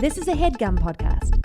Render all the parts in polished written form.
This is a HeadGum podcast.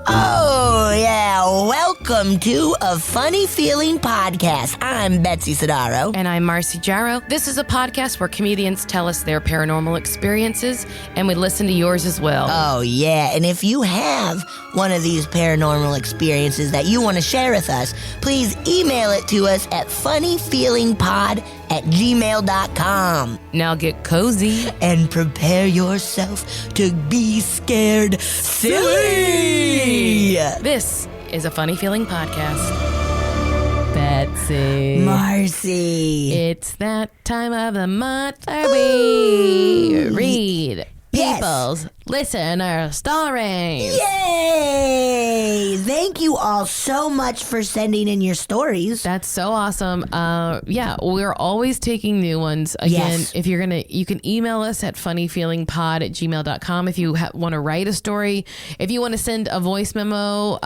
Oh, yeah. Welcome to A Funny Feeling Podcast. I'm Betsy Sidaro. And I'm Marcy Jarrow. This is a podcast where comedians tell us their paranormal experiences, and we listen to yours as well. Oh, yeah. And if you have one of these paranormal experiences that you want to share with us, please email it to us at funnyfeelingpod@gmail.com. Now get cozy. And prepare yourself to be scared silly. This is a Funny Feeling Podcast. Betsy. Marcy. It's that time of the month where we read people's listener stories. Yay! Thank you all so much for sending in your stories. That's so awesome. Yeah, we're always taking new ones. Again, Yes. if you can email us at funnyfeelingpod@gmail.com if you want to write a story. If you want to send a voice memo,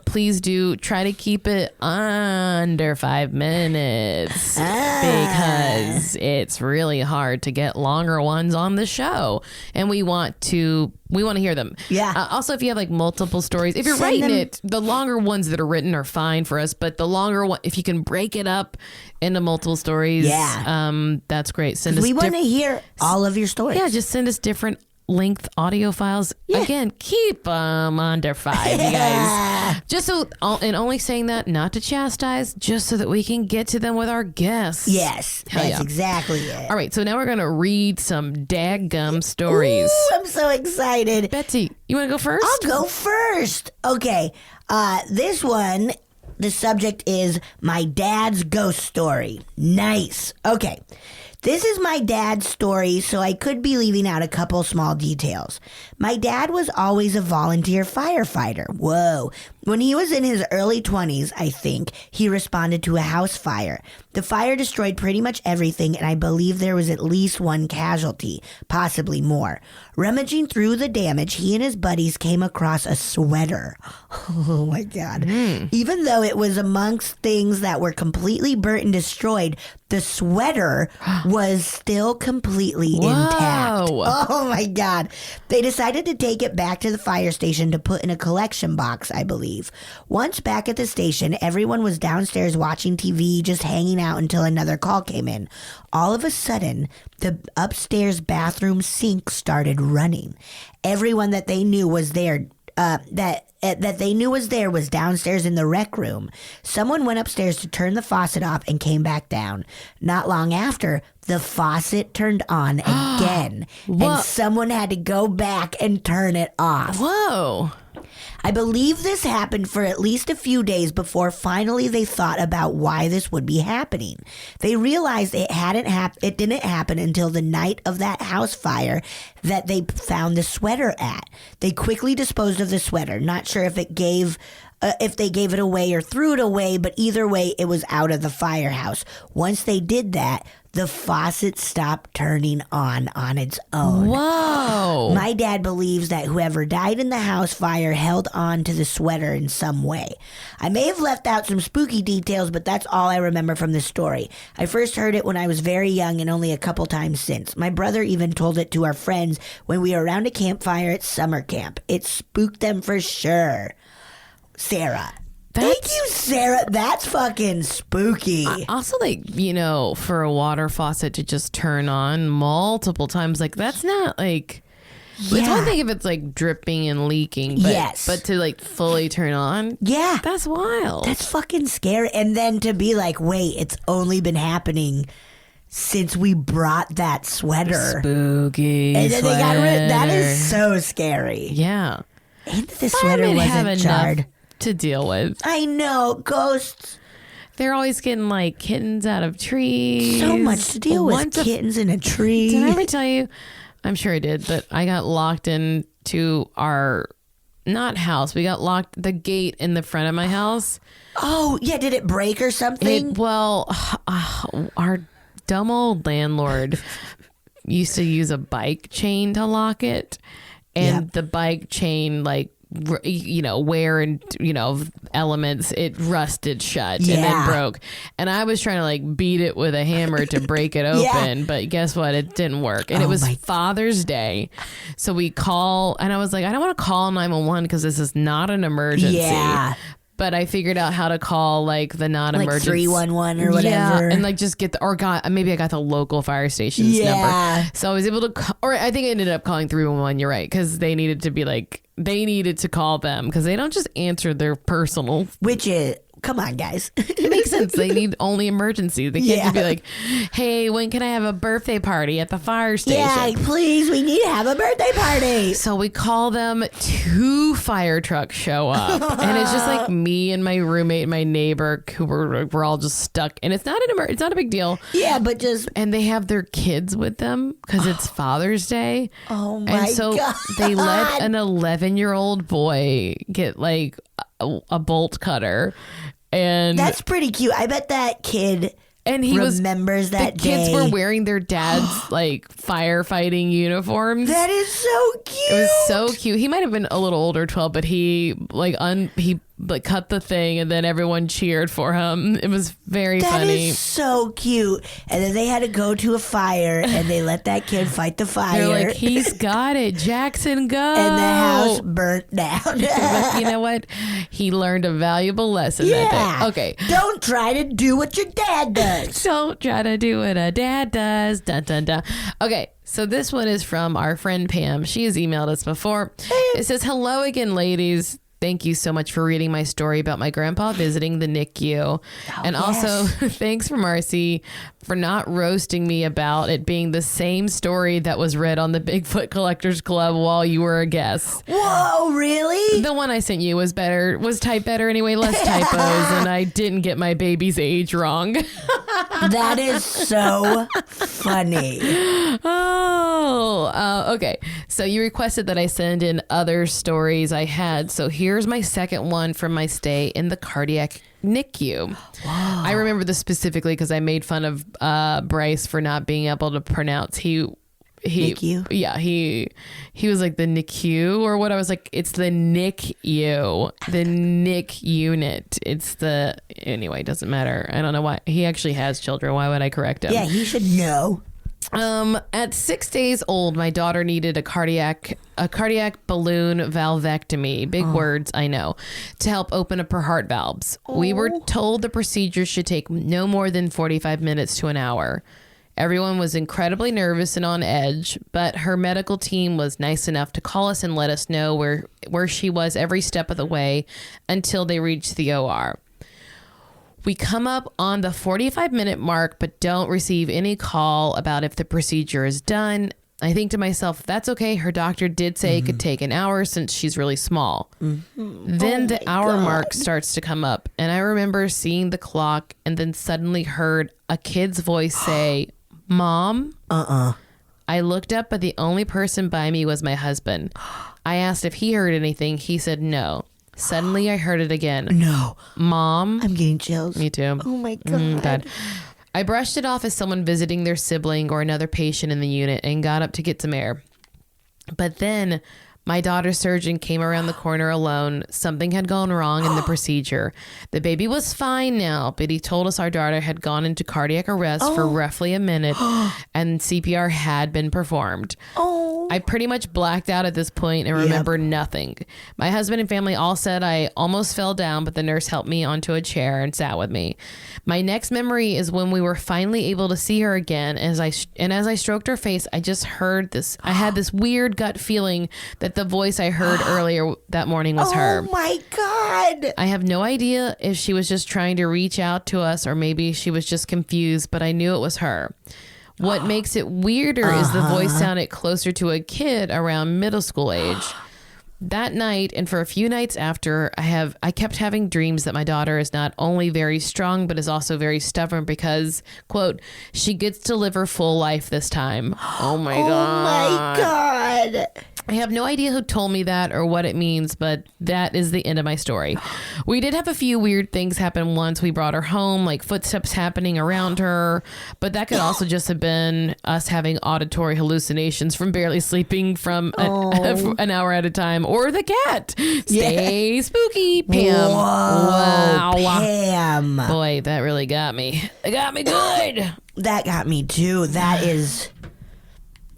please do try to keep it under 5 minutes because it's really hard to get longer ones on the show, and we want to hear them. Yeah. Also, if you have like multiple stories, if you're Send writing them. it, the longer ones that are written are fine for us, but the longer one, if you can break it up into multiple stories, that's great. Send us. We want to hear all of your stories. Yeah, just send us different length audio files. Yeah. Again, keep them under 5, you guys. Just so, and only saying that not to chastise, just so that we can get to them with our guests. Yes, Hell that's yeah. exactly it. All right, so now we're gonna read some daggum stories. Ooh, I'm so excited. Betsy, you want to go first? I'll go first. Okay, this one, the subject is my dad's ghost story. Nice. Okay. This is my dad's story, so I could be leaving out a couple small details. My dad was always a volunteer firefighter. Whoa. When he was in his early 20s, I think, he responded to a house fire. The fire destroyed pretty much everything, and I believe there was at least one casualty, possibly more. Rummaging through the damage, he and his buddies came across a sweater. Oh my God. Even though it was amongst things that were completely burnt and destroyed, the sweater was still completely intact. Oh my God. They decided to take it back to the fire station to put in a collection box, I believe. Once back at the station, everyone was downstairs watching TV, just hanging out until another call came in. All of a sudden, the upstairs bathroom sink started running. Everyone that they knew was there, that they knew was there was downstairs in the rec room. Someone went upstairs to turn the faucet off and came back down. Not long after, the faucet turned on again, and someone had to go back and turn it off. Whoa. I believe this happened for at least a few days before finally they thought about why this would be happening. They realized it didn't happen until the night of that house fire that they found the sweater at. They quickly disposed of the sweater. Not sure if they gave it away or threw it away, but either way, it was out of the firehouse. Once they did that, the faucet stopped turning on its own. Whoa. My dad believes that whoever died in the house fire held on to the sweater in some way. I may have left out some spooky details, but that's all I remember from the story. I first heard it when I was very young and only a couple times since. My brother even told it to our friends when we were around a campfire at summer camp. It spooked them for sure. Sarah. Thank you, Sarah. That's fucking spooky. Also, like, for a water faucet to just turn on multiple times, like, that's not like... It's one thing if it's like dripping and leaking, but, Yes. but to like fully turn on, Yeah. that's wild. That's fucking scary. And then to be like, wait, it's only been happening since we brought that sweater. Spooky. And then they got rid. That sweater. is so scary. Yeah. And the sweater Firemen have wasn't enough charred. to deal with. I know, ghosts. They're always getting like kittens out of trees. So much to deal with. Once a- Kittens in a tree. Did I ever tell you? I'm sure I did, but I got locked into our not house. We got locked the gate in the front of my house. Oh, yeah. Did it break or something? Our dumb old landlord used to use a bike chain to lock it, and the bike chain like wear and, elements, it rusted shut and Yeah. then broke. And I was trying to like beat it with a hammer to break it open, but guess what? It didn't work. And it was Father's Day. So we call, and I was like, I don't want to call 911 because this is not an emergency. Yeah. But I figured out how to call like the non-emergency, Like 311 or whatever. Yeah, and like just get maybe I got the local fire station's number. So I was able to, or I think I ended up calling 311. You're right, because they needed to call them because they don't just answer their personal. Which is, come on, guys. It makes sense. They need only emergency. They can't just be like, hey, when can I have a birthday party at the fire station? Yeah, please, we need to have a birthday party. So we call them, 2 fire trucks show up. And it's just like me and my roommate and my neighbor who we're all just stuck. And it's not it's not a big deal. Yeah, but just, And they have their kids with them because it's Father's Day. oh my And so God. they let an 11-year-old boy get like a bolt cutter. And That's pretty cute. I bet that kid he remembers that the kids day. were wearing their dad's like firefighting uniforms. That is so cute. It was so cute. He might have been a little older, 12, but he cut the thing and then everyone cheered for him. It was very That funny. is so cute. And then they had to go to a fire and they let that kid fight the fire. They're like, he's got it. Jackson, go. and the house burnt down. But you know what? He learned a valuable lesson that day. Okay. Don't try to do what your dad does. Don't try to do what a dad does. Dun, dun, dun. Okay. So this one is from our friend Pam. She has emailed us before. It says, hello again, ladies. Thank you so much for reading my story about my grandpa visiting the NICU. And also, thanks for Marcy for not roasting me about it being the same story that was read on the Bigfoot Collectors Club while you were a guest. Whoa, really? The one I sent you was typed better anyway, less typos, and I didn't get my baby's age wrong. That is so funny. Okay. So you requested that I send in other stories I had. So here's my second one from my stay in the cardiac NICU. I remember this specifically because I made fun of Bryce for not being able to pronounce NICU? Yeah, he was like the NICU or what. I was like, it's the NICU, the NIC unit. Anyway, it doesn't matter. I don't know why. He actually has children. Why would I correct him? Yeah, he should know. At 6 days old, my daughter needed a cardiac balloon valvectomy. Big words, I know, to help open up her heart valves. We were told the procedure should take no more than 45 minutes to an hour. Everyone was incredibly nervous and on edge, but her medical team was nice enough to call us and let us know where she was every step of the way until they reached the OR. We come up on the 45-minute mark, but don't receive any call about if the procedure is done. I think to myself, that's okay. Her doctor did say it could take an hour since she's really small. Then the hour mark starts to come up, and I remember seeing the clock and then suddenly heard a kid's voice say, Mom? I looked up, but the only person by me was my husband. I asked if he heard anything. He said no. Suddenly, I heard it again. No. Mom? I'm getting chills. Me too. Oh my God. God. I brushed it off as someone visiting their sibling or another patient in the unit and got up to get some air. But then my daughter's surgeon came around the corner alone. Something had gone wrong in the procedure. The baby was fine now, but he told us our daughter had gone into cardiac arrest for roughly a minute and CPR had been performed. I pretty much blacked out at this point and remember nothing. My husband and family all said I almost fell down, but the nurse helped me onto a chair and sat with me. My next memory is when we were finally able to see her again. As I stroked her face, I just heard this. I had this weird gut feeling that the voice I heard earlier that morning was her. Oh my God. I have no idea if she was just trying to reach out to us or maybe she was just confused, but I knew it was her. What makes it weirder is the voice sounded closer to a kid around middle school age. That night and for a few nights after, I kept having dreams that my daughter is not only very strong, but is also very stubborn because, quote, she gets to live her full life this time. Oh my God. Oh my God. I have no idea who told me that or what it means, but that is the end of my story. We did have a few weird things happen once. We brought her home, like footsteps happening around her, but that could also just have been us having auditory hallucinations from barely sleeping from an hour at a time, or the cat. Stay spooky, Pam. Whoa, Wow. Pam. Boy, that really got me. It got me good. That got me too. That is...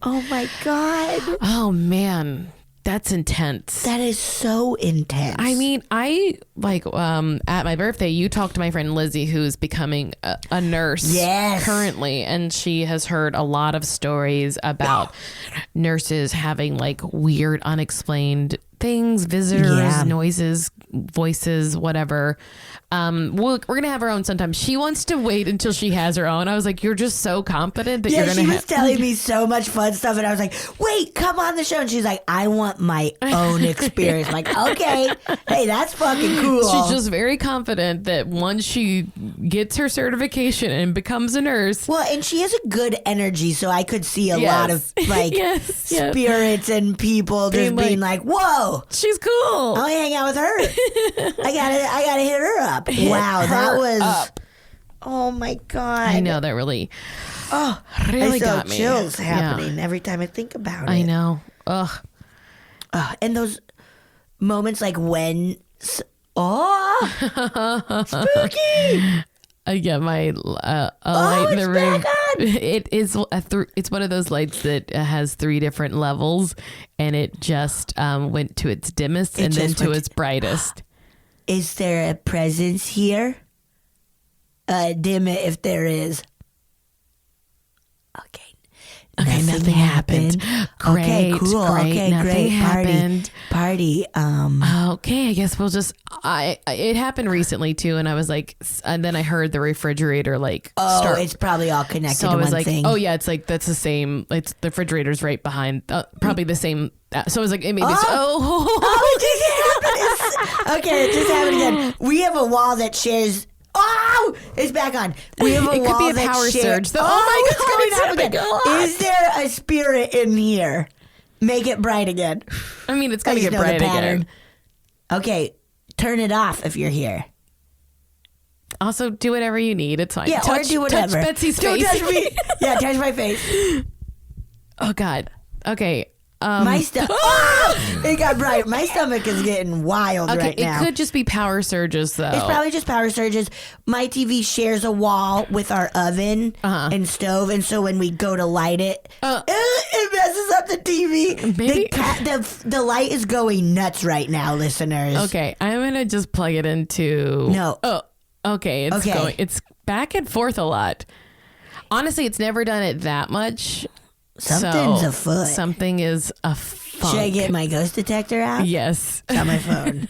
Oh my God. Oh, man. That's intense. That is so intense. I mean, I like at my birthday, you talked to my friend Lizzie, who's becoming a nurse currently, and she has heard a lot of stories about nurses having like weird, unexplained things, visitors, noises, voices, whatever. We're gonna have our own sometime. She wants to wait until she has her own. I was like, you're just so confident that you're gonna. She was telling me so much fun stuff, and I was like, wait, come on the show. And she's like, I want my own experience. I'm like, okay, hey, that's fucking cool. She's just very confident that once she gets her certification and becomes a nurse. Well, and she has a good energy, so I could see a lot of like spirits and people just being like, whoa, she's cool. I'll hang out with her. I gotta hit her up. Wow, that was up. Oh my God. I know that really really got me. Chills happening every time I think about it. I know. Ugh. And those moments like when spooky. I get my light in the room. It is it's one of those lights that has 3 different levels, and it just went to its dimmest and then to its brightest. Is there a presence here? Dim it if there is. Okay, nothing happened. Great, okay, cool. Great, okay, nothing great. happened. Party. Okay, I guess we'll just. It happened recently too, and I was like, and then I heard the refrigerator like. Start. It's probably all connected. So to I was one like, thing. oh yeah, it's like that's the same. It's the refrigerator's right behind, probably the same. So I was like, it made this. It just happened. Okay, it just happened again. We have a wall that shares. Oh, it's back on. We have a wall could be a that power shares. surge. Oh my God, it's going up again. Is there a spirit in here? Make it bright again. I mean, it's gonna get bright again. Okay, turn it off if you're here. Also, do whatever you need. It's fine. Yeah, or do whatever. Touch Betsy's Don't face. touch me. Yeah, touch my face. Oh God. Okay. My stomach. It got bright. My stomach is getting wild right now. It could just be power surges, though. It's probably just power surges. My TV shares a wall with our oven and stove, and so when we go to light it, it messes up the TV. Maybe The light is going nuts right now, listeners. Okay, I'm gonna just plug it into. No. Oh, okay. It's going. It's back and forth a lot. Honestly, it's never done it that much. Something's afoot. Something is afoot. Should I get my ghost detector out? Yes. It's on my phone.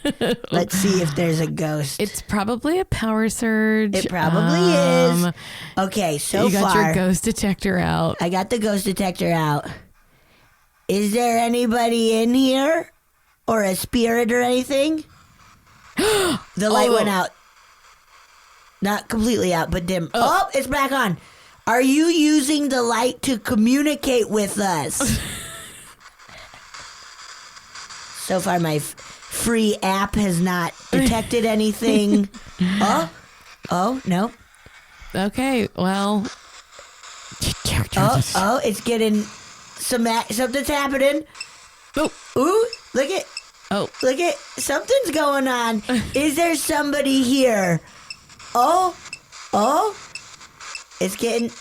Let's see if there's a ghost. It's probably a power surge. It probably is. Okay, so you got far, your ghost detector out. I got the ghost detector out. Is there anybody in here? Or a spirit or anything? The light went out. Not completely out, but dim. Oh, it's back on. Are you using the light to communicate with us? So far, my free app has not detected anything. Oh, no. Okay, well. Oh, it's getting something's happening. Ooh, look at something's going on. Is there somebody here? Oh. It's getting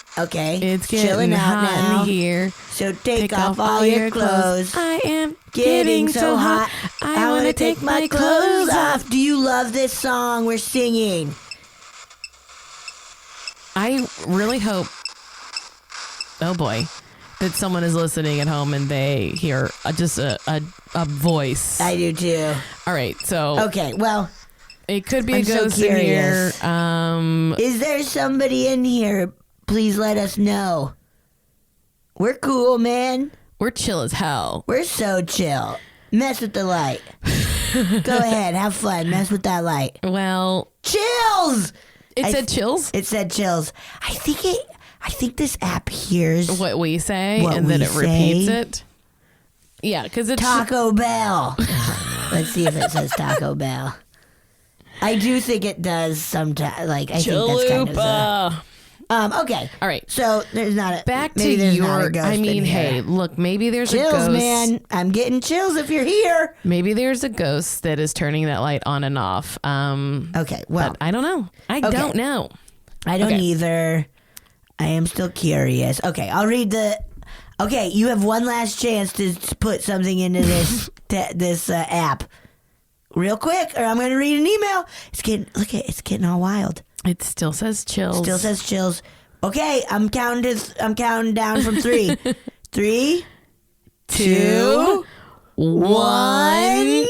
chilling out hot now. in here. So take off all your clothes. I am Getting so hot. I want to take my clothes off. Do you love this song we're singing? I really hope, oh boy, that someone is listening at home and they hear just a voice. I do too. All right, so Okay, well, it could be I'm a ghost so in here. curious. Is there somebody in here? Please let us know. We're cool, man. We're chill as hell. We're so chill. Mess with the light. Go ahead, have fun. Mess with that light. Well, Chills. it said chills. It said chills. I think this app hears. What we say, What and then we it repeats say. it. Yeah, because it's Taco Bell. Let's see if it says Taco Bell. I do think it does sometimes. Like, I think that's kind of okay. All right. So there's not a Back to maybe there's not a your. ghost I mean, in here. hey, look, maybe there's a Chills, ghost. man. I'm getting chills if you're here. Maybe there's a ghost that is turning that light on and off. Okay, well, But I don't know. I don't know. I don't okay. either. I am still curious. Okay, I'll read the. Okay, you have one last chance to put something into this app, real quick, or I'm going to read an email. It's getting all wild. It still says chills. Still says chills. Okay, I'm counting down from 3. 3, 2, 1.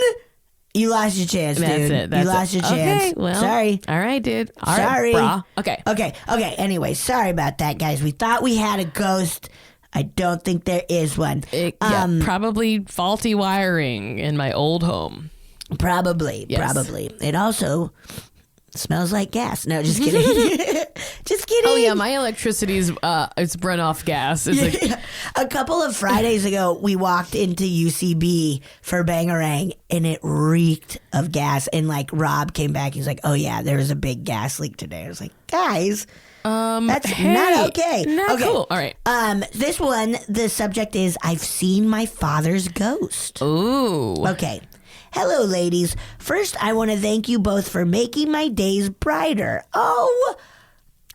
You lost your chance, dude. That's it. You lost your chance. Okay, well, sorry. All right, dude. All Sorry. right, brah. Okay. Okay. Anyway, sorry about that, guys. We thought we had a ghost. I don't think there is one. Probably faulty wiring in my old home. Probably. It also smells like gas. No, just kidding. Just kidding. Oh yeah, my electricity's it's run off gas. It's like, A couple of Fridays ago, we walked into UCB for Bangarang, and it reeked of gas. And like Rob came back, he's like, "Oh yeah, there was a big gas leak today." I was like, "Guys, that's not okay." Not Okay. cool. All right. This one, the subject is I've seen my father's ghost. Ooh. Okay. Hello, ladies. First, I want to thank you both for making my days brighter. Oh,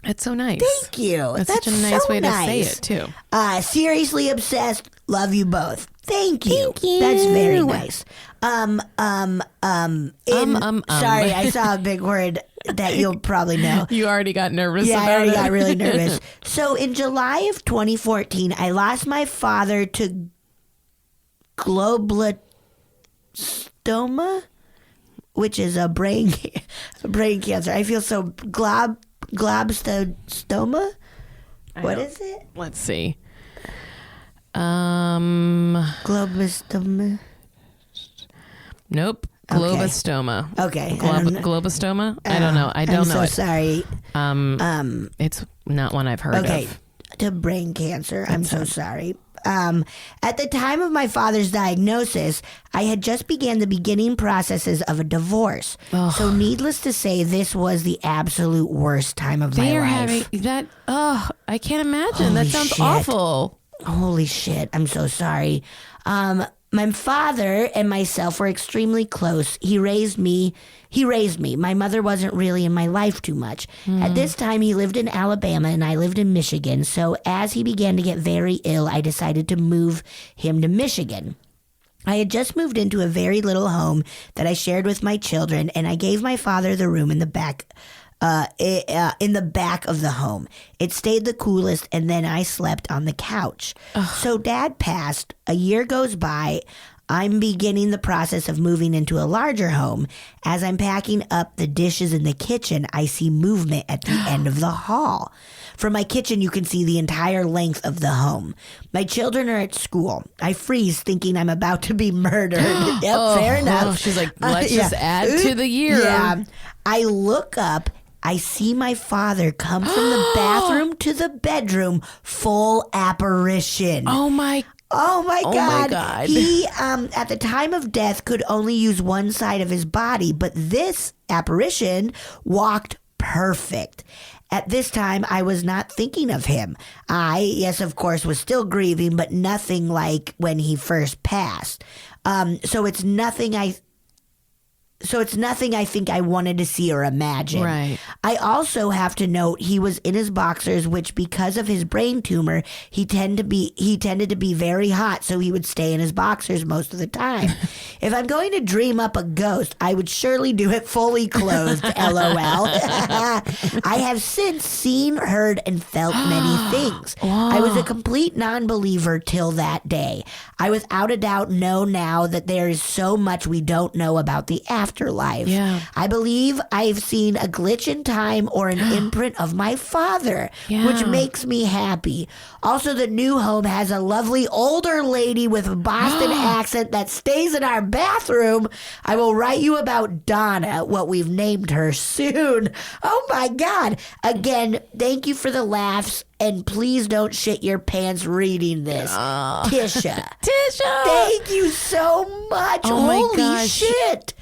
That's so nice. thank you. That's such a nice so way nice. to say it too. Seriously obsessed. Love you both. Thank you. That's very nice. Sorry, I saw a big word that you'll probably know. You already got nervous Yeah, about I already it. got really nervous. So in July of 2014, I lost my father to glioblastoma, which is a brain cancer. I feel so globstoma. What is it? Let's see. Globostoma. Nope. Globostoma. Okay. Globostoma? I don't know. I don't know I'm it. so sorry. It's not one I've heard Okay. of. To brain cancer. I'm so sorry. At the time of my father's diagnosis, I had just began the beginning processes of a divorce. So needless to say, this was the absolute worst time of They my are life. having that. Oh, I can't imagine. Holy That sounds shit. awful. Holy shit. I'm so sorry. My father and myself were extremely close. He raised me. My mother wasn't really in my life too much. At this time, he lived in Alabama and I lived in Michigan. So as he began to get very ill, I decided to move him to Michigan. I had just moved into a very little home that I shared with my children, and I gave my father the room in the back of the home. It stayed the coolest, and then I slept on the couch. So Dad passed. A year goes by. I'm beginning the process of moving into a larger home. As I'm packing up the dishes in the kitchen, I see movement at the end of the hall. From my kitchen, you can see the entire length of the home. My children are at school. I freeze, thinking I'm about to be murdered. Yep, fair enough. She's like, let's just add to the year. Yeah. I look up. I see my father come from the bathroom to the bedroom, full apparition. Oh my. Oh my Oh God. my God. He, at the time of death, could only use one side of his body, but this apparition walked perfect. At this time, I was not thinking of him. Yes, of course, was still grieving, but nothing like when he first passed. So it's nothing I think I wanted to see or imagine. Right. I also have to note he was in his boxers, which because of his brain tumor, he tended to be very hot, so he would stay in his boxers most of the time. If I'm going to dream up a ghost, I would surely do it fully clothed, LOL. I have since seen, heard, and felt many things. I was a complete non-believer till that day. I without a doubt know now that there is so much we don't know about the afterlife. afterlife. Yeah. I believe I've seen a glitch in time or an imprint of my father, which makes me happy. Also, the new home has a lovely older lady with a Boston accent that stays in our bathroom. I will write you about Donna, what we've named her, soon. Oh my God. Again, thank you for the laughs, and please don't shit your pants reading this. Tisha. Tisha! Thank you so much. Oh my Holy gosh. shit.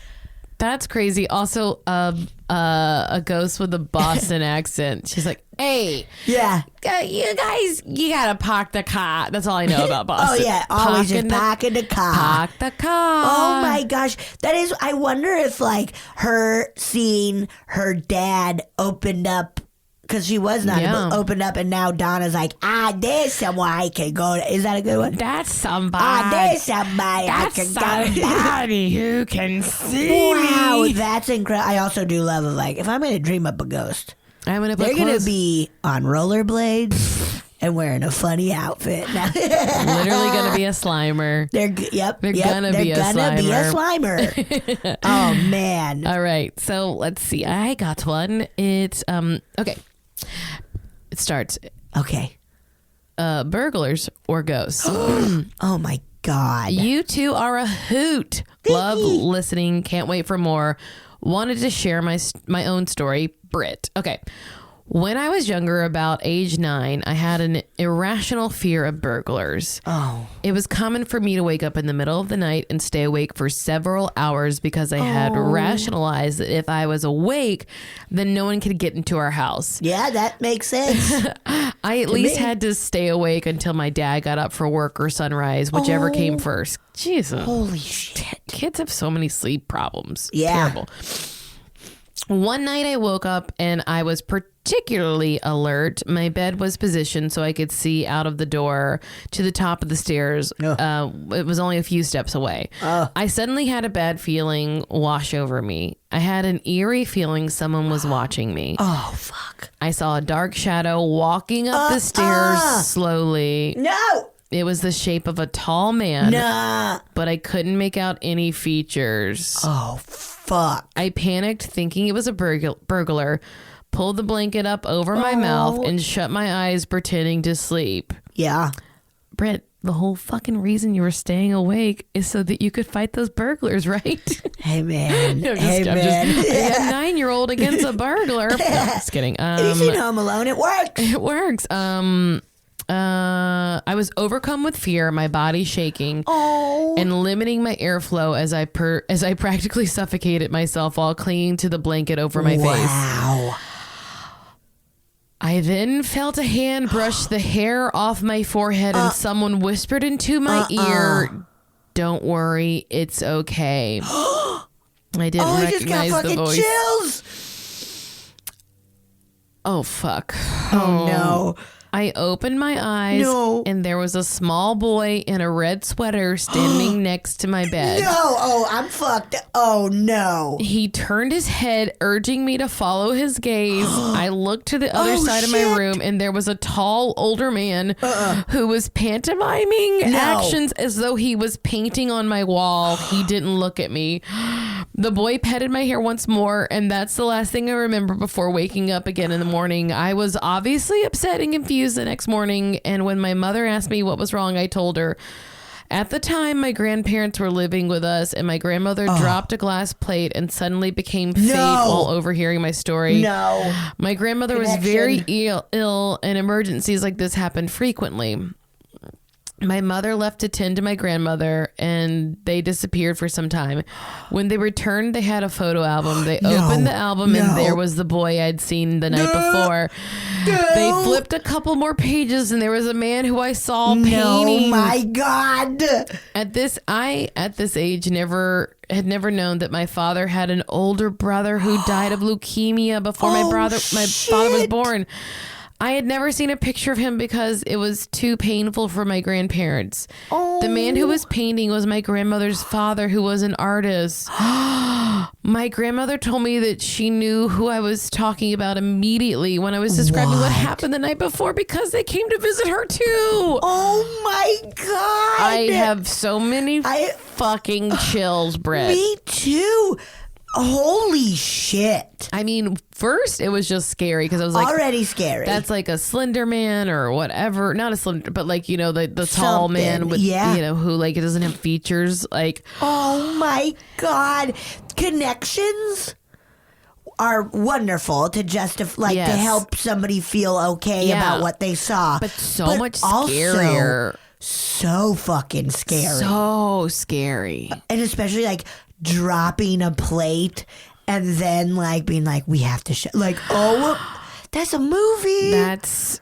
That's crazy. Also, a ghost with a Boston accent. She's like, hey, Yeah. you guys, you gotta park the car. That's all I know about Boston. Oh, yeah. Always just Parking parking the car. Park the car. Oh my gosh. That is, I wonder if like her seeing her dad opened up, because she was not able to open up, and now Donna's like, there's somewhere I can go. Is that a good one? That's somebody. There's somebody I can go. somebody who can see Wow, me. that's incredible. I also do love it. Like, if I'm going to dream up a ghost, I'm gonna put they're going clothes- to be on rollerblades and wearing a funny outfit. literally gonna be a Slimer. They're gonna be a Slimer. Oh man. All right, so let's see. I got one. It's okay. It starts Okay. burglars or ghosts. Oh my God. You two are a hoot. Love listening. Can't wait for more. Wanted to share my own story. Britt. Okay. When I was younger, about age 9, I had an irrational fear of burglars. Oh. It was common for me to wake up in the middle of the night and stay awake for several hours because I had rationalized that if I was awake, then no one could get into our house. Yeah, that makes sense. I at least had to stay awake until my dad got up for work or sunrise, whichever came first. Jesus. Holy shit. Kids have so many sleep problems. Yeah. Terrible. One night I woke up and I was particularly alert. My bed was positioned so I could see out of the door to the top of the stairs. It was only a few steps away. I suddenly had a bad feeling wash over me. I had an eerie feeling someone was watching me. Oh, fuck. I saw a dark shadow walking up the stairs slowly. No. It was the shape of a tall man, Nah. but I couldn't make out any features. Oh, fuck. I panicked, thinking it was a burglar, pulled the blanket up over my mouth, and shut my eyes, pretending to sleep. Yeah. Brett, the whole fucking reason you were staying awake is so that you could fight those burglars, right? Hey, man. I'm hey, just- man. a 9-year-old against a burglar. No, just kidding. Have you seen Home Alone? It works. It works. I was overcome with fear, my body shaking, and limiting my airflow as I practically suffocated myself while clinging to the blanket over my face. Wow. I then felt a hand brush the hair off my forehead, and someone whispered into my ear, "Don't worry, it's okay." I didn't I just got recognize the fucking voice. chills. Oh fuck! Oh, no. I opened my eyes, No. and there was a small boy in a red sweater standing next to my bed. No. Oh, I'm fucked. Oh, no. He turned his head, urging me to follow his gaze. I looked to the other Oh, side of my shit. room, and there was a tall, older man who was pantomiming actions as though he was painting on my wall. He didn't look at me. The boy petted my hair once more, and that's the last thing I remember before waking up again in the morning. I was obviously upset and confused the next morning, and when my mother asked me what was wrong, I told her. At the time, my grandparents were living with us, and my grandmother dropped a glass plate and suddenly became faint while overhearing my story. No. My grandmother was very ill, and emergencies like this happened frequently. My mother left to tend to my grandmother, and they disappeared for some time. When they returned, they had a photo album. They opened the album, and there was the boy I'd seen the night before. They flipped a couple more pages, and there was a man who I saw painting. Oh, my God. At this age, had never known that my father had an older brother who died of leukemia before my father was born. I had never seen a picture of him because it was too painful for my grandparents. The man who was painting was my grandmother's father, who was an artist. My grandmother told me that she knew who I was talking about immediately when I was describing what happened the night before because they came to visit her too. Oh, my God. I have so many fucking chills, Brett. Me too. Holy shit. I mean, first it was just scary because I was like, Already scary. that's like a Slender Man or whatever. Not a Slender, but like, the tall man with, who like it doesn't have features. Like, oh my God. Connections are wonderful to justify, to help somebody feel okay about what they saw. But much scarier. So fucking scary. So scary. And especially like dropping a plate and then like being like, we have to like, oh, that's a movie. That's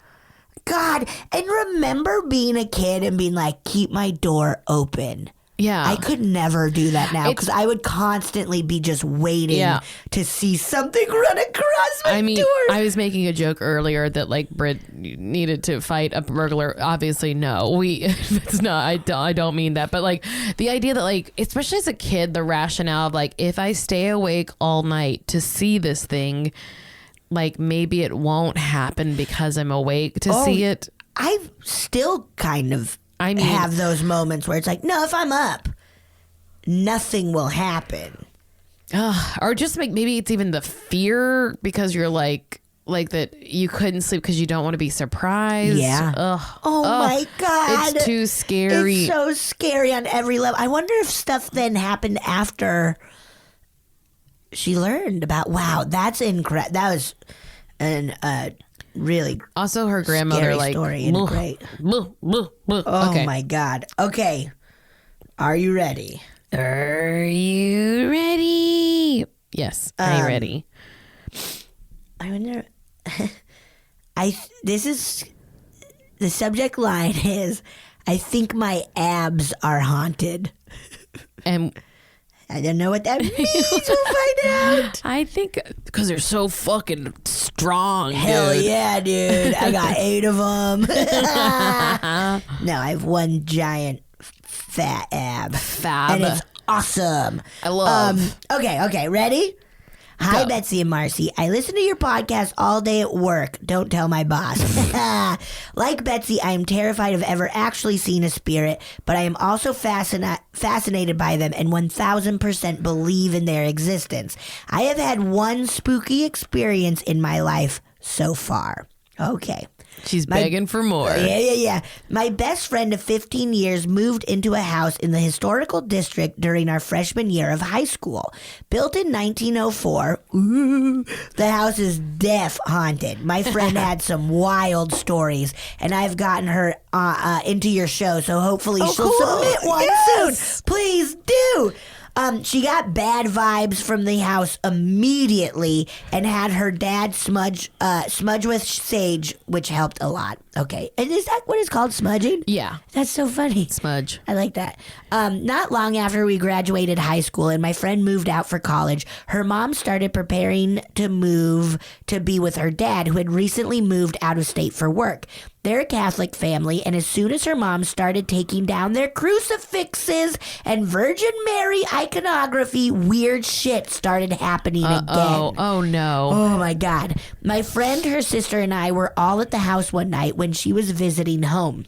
God. And remember being a kid and being like, keep my door open. Yeah. I could never do that now because I would constantly be just waiting to see something run across my door. I was making a joke earlier that like Brit needed to fight a burglar. Obviously, no. It's not. I don't mean that. But like the idea that like, especially as a kid, the rationale of like, if I stay awake all night to see this thing, like maybe it won't happen because I'm awake to see it. I still kind of have those moments where it's like, no, if I'm up, nothing will happen. Or just maybe it's even the fear because you're like that you couldn't sleep because you don't want to be surprised. Yeah. Oh my God. It's too scary. It's so scary on every level. I wonder if stuff then happened after she learned about, wow, that's incredible. That was really also her grandmother scary like story and great. Oh my God. Okay. Are you ready? Are you ready? Yes. Are you ready? I wonder. This is the subject line is, I think my abs are haunted. And I don't know what that means. We'll find out. I think because they're so fucking strong. Hell dude. yeah, dude. I got 8 of them. No, I have one giant fat ab. Fab. And it's awesome. I love. Okay. Ready? Hi, Go. Betsy and Marcy. I listen to your podcast all day at work. Don't tell my boss. Like Betsy, I am terrified of ever actually seeing a spirit, but I am also fascinated by them and 1000% believe in their existence. I have had one spooky experience in my life so far. Okay. She's begging for more. Yeah. My best friend of 15 years moved into a house in the historical district during our freshman year of high school. Built in 1904, the house is deaf haunted. My friend had some wild stories, and I've gotten her into your show, so hopefully she'll submit one soon. Please do. She got bad vibes from the house immediately and had her dad smudge with sage, which helped a lot. Okay. And is that what it's called, smudging? Yeah. That's so funny. Smudge. I like that. Not long after we graduated high school and my friend moved out for college, her mom started preparing to move to be with her dad, who had recently moved out of state for work. They're a Catholic family, and as soon as her mom started taking down their crucifixes and Virgin Mary iconography, weird shit started happening again. Oh no. Oh my God. My friend, her sister, and I were all at the house one night when she was visiting home.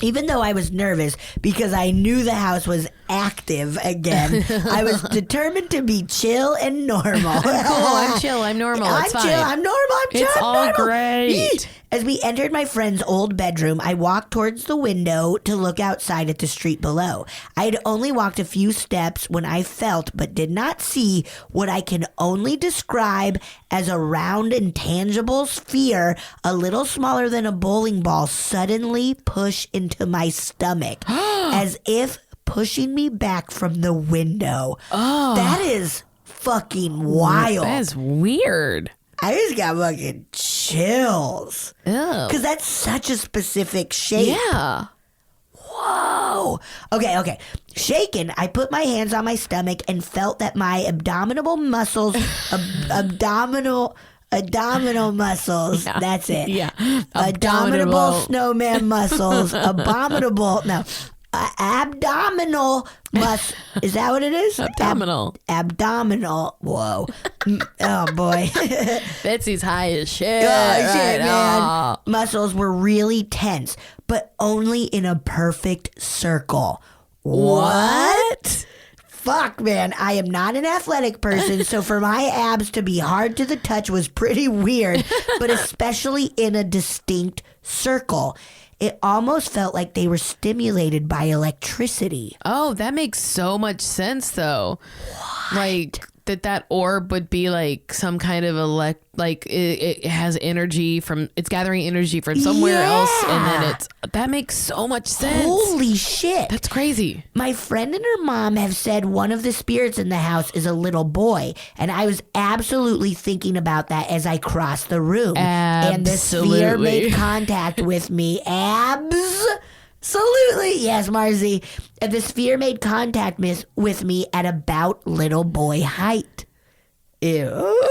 Even though I was nervous because I knew the house was active again, I was determined to be chill and normal. Cool, I'm chill, I'm normal. It's fine. chill, I'm normal, I'm chill. It's I'm all normal. great. As we entered my friend's old bedroom, I walked towards the window to look outside at the street below. I had only walked a few steps when I felt but did not see what I can only describe as a round intangible sphere, a little smaller than a bowling ball, suddenly push into my stomach as if pushing me back from the window. Oh. That is fucking wild. That is weird. I just got fucking chills. Oh. Because that's such a specific shape. Yeah. Whoa. Okay. Shaken, I put my hands on my stomach and felt that my abdominal muscles, abdominal muscles, Yeah. That's it. Yeah. Abominable snowman muscles, abdominal is that what it is? Abdominal. Whoa. Oh boy. Betsy's high as shit. Oh, right shit, man. now. Muscles were really tense, but only in a perfect circle. What? fuck, man. I am not an athletic person, so for my abs to be hard to the touch was pretty weird, but especially in a distinct circle. It almost felt like they were stimulated by electricity. Oh, that makes so much sense, though. Like that orb would be like some kind of it has energy from, it's gathering energy from somewhere else, and then that makes so much sense. Holy shit. That's crazy. My friend and her mom have said one of the spirits in the house is a little boy, and I was absolutely thinking about that as I crossed the room. And the sphere made contact with me. Absolutely. Yes, Marcy. And the sphere made contact with me at about little boy height. Ew.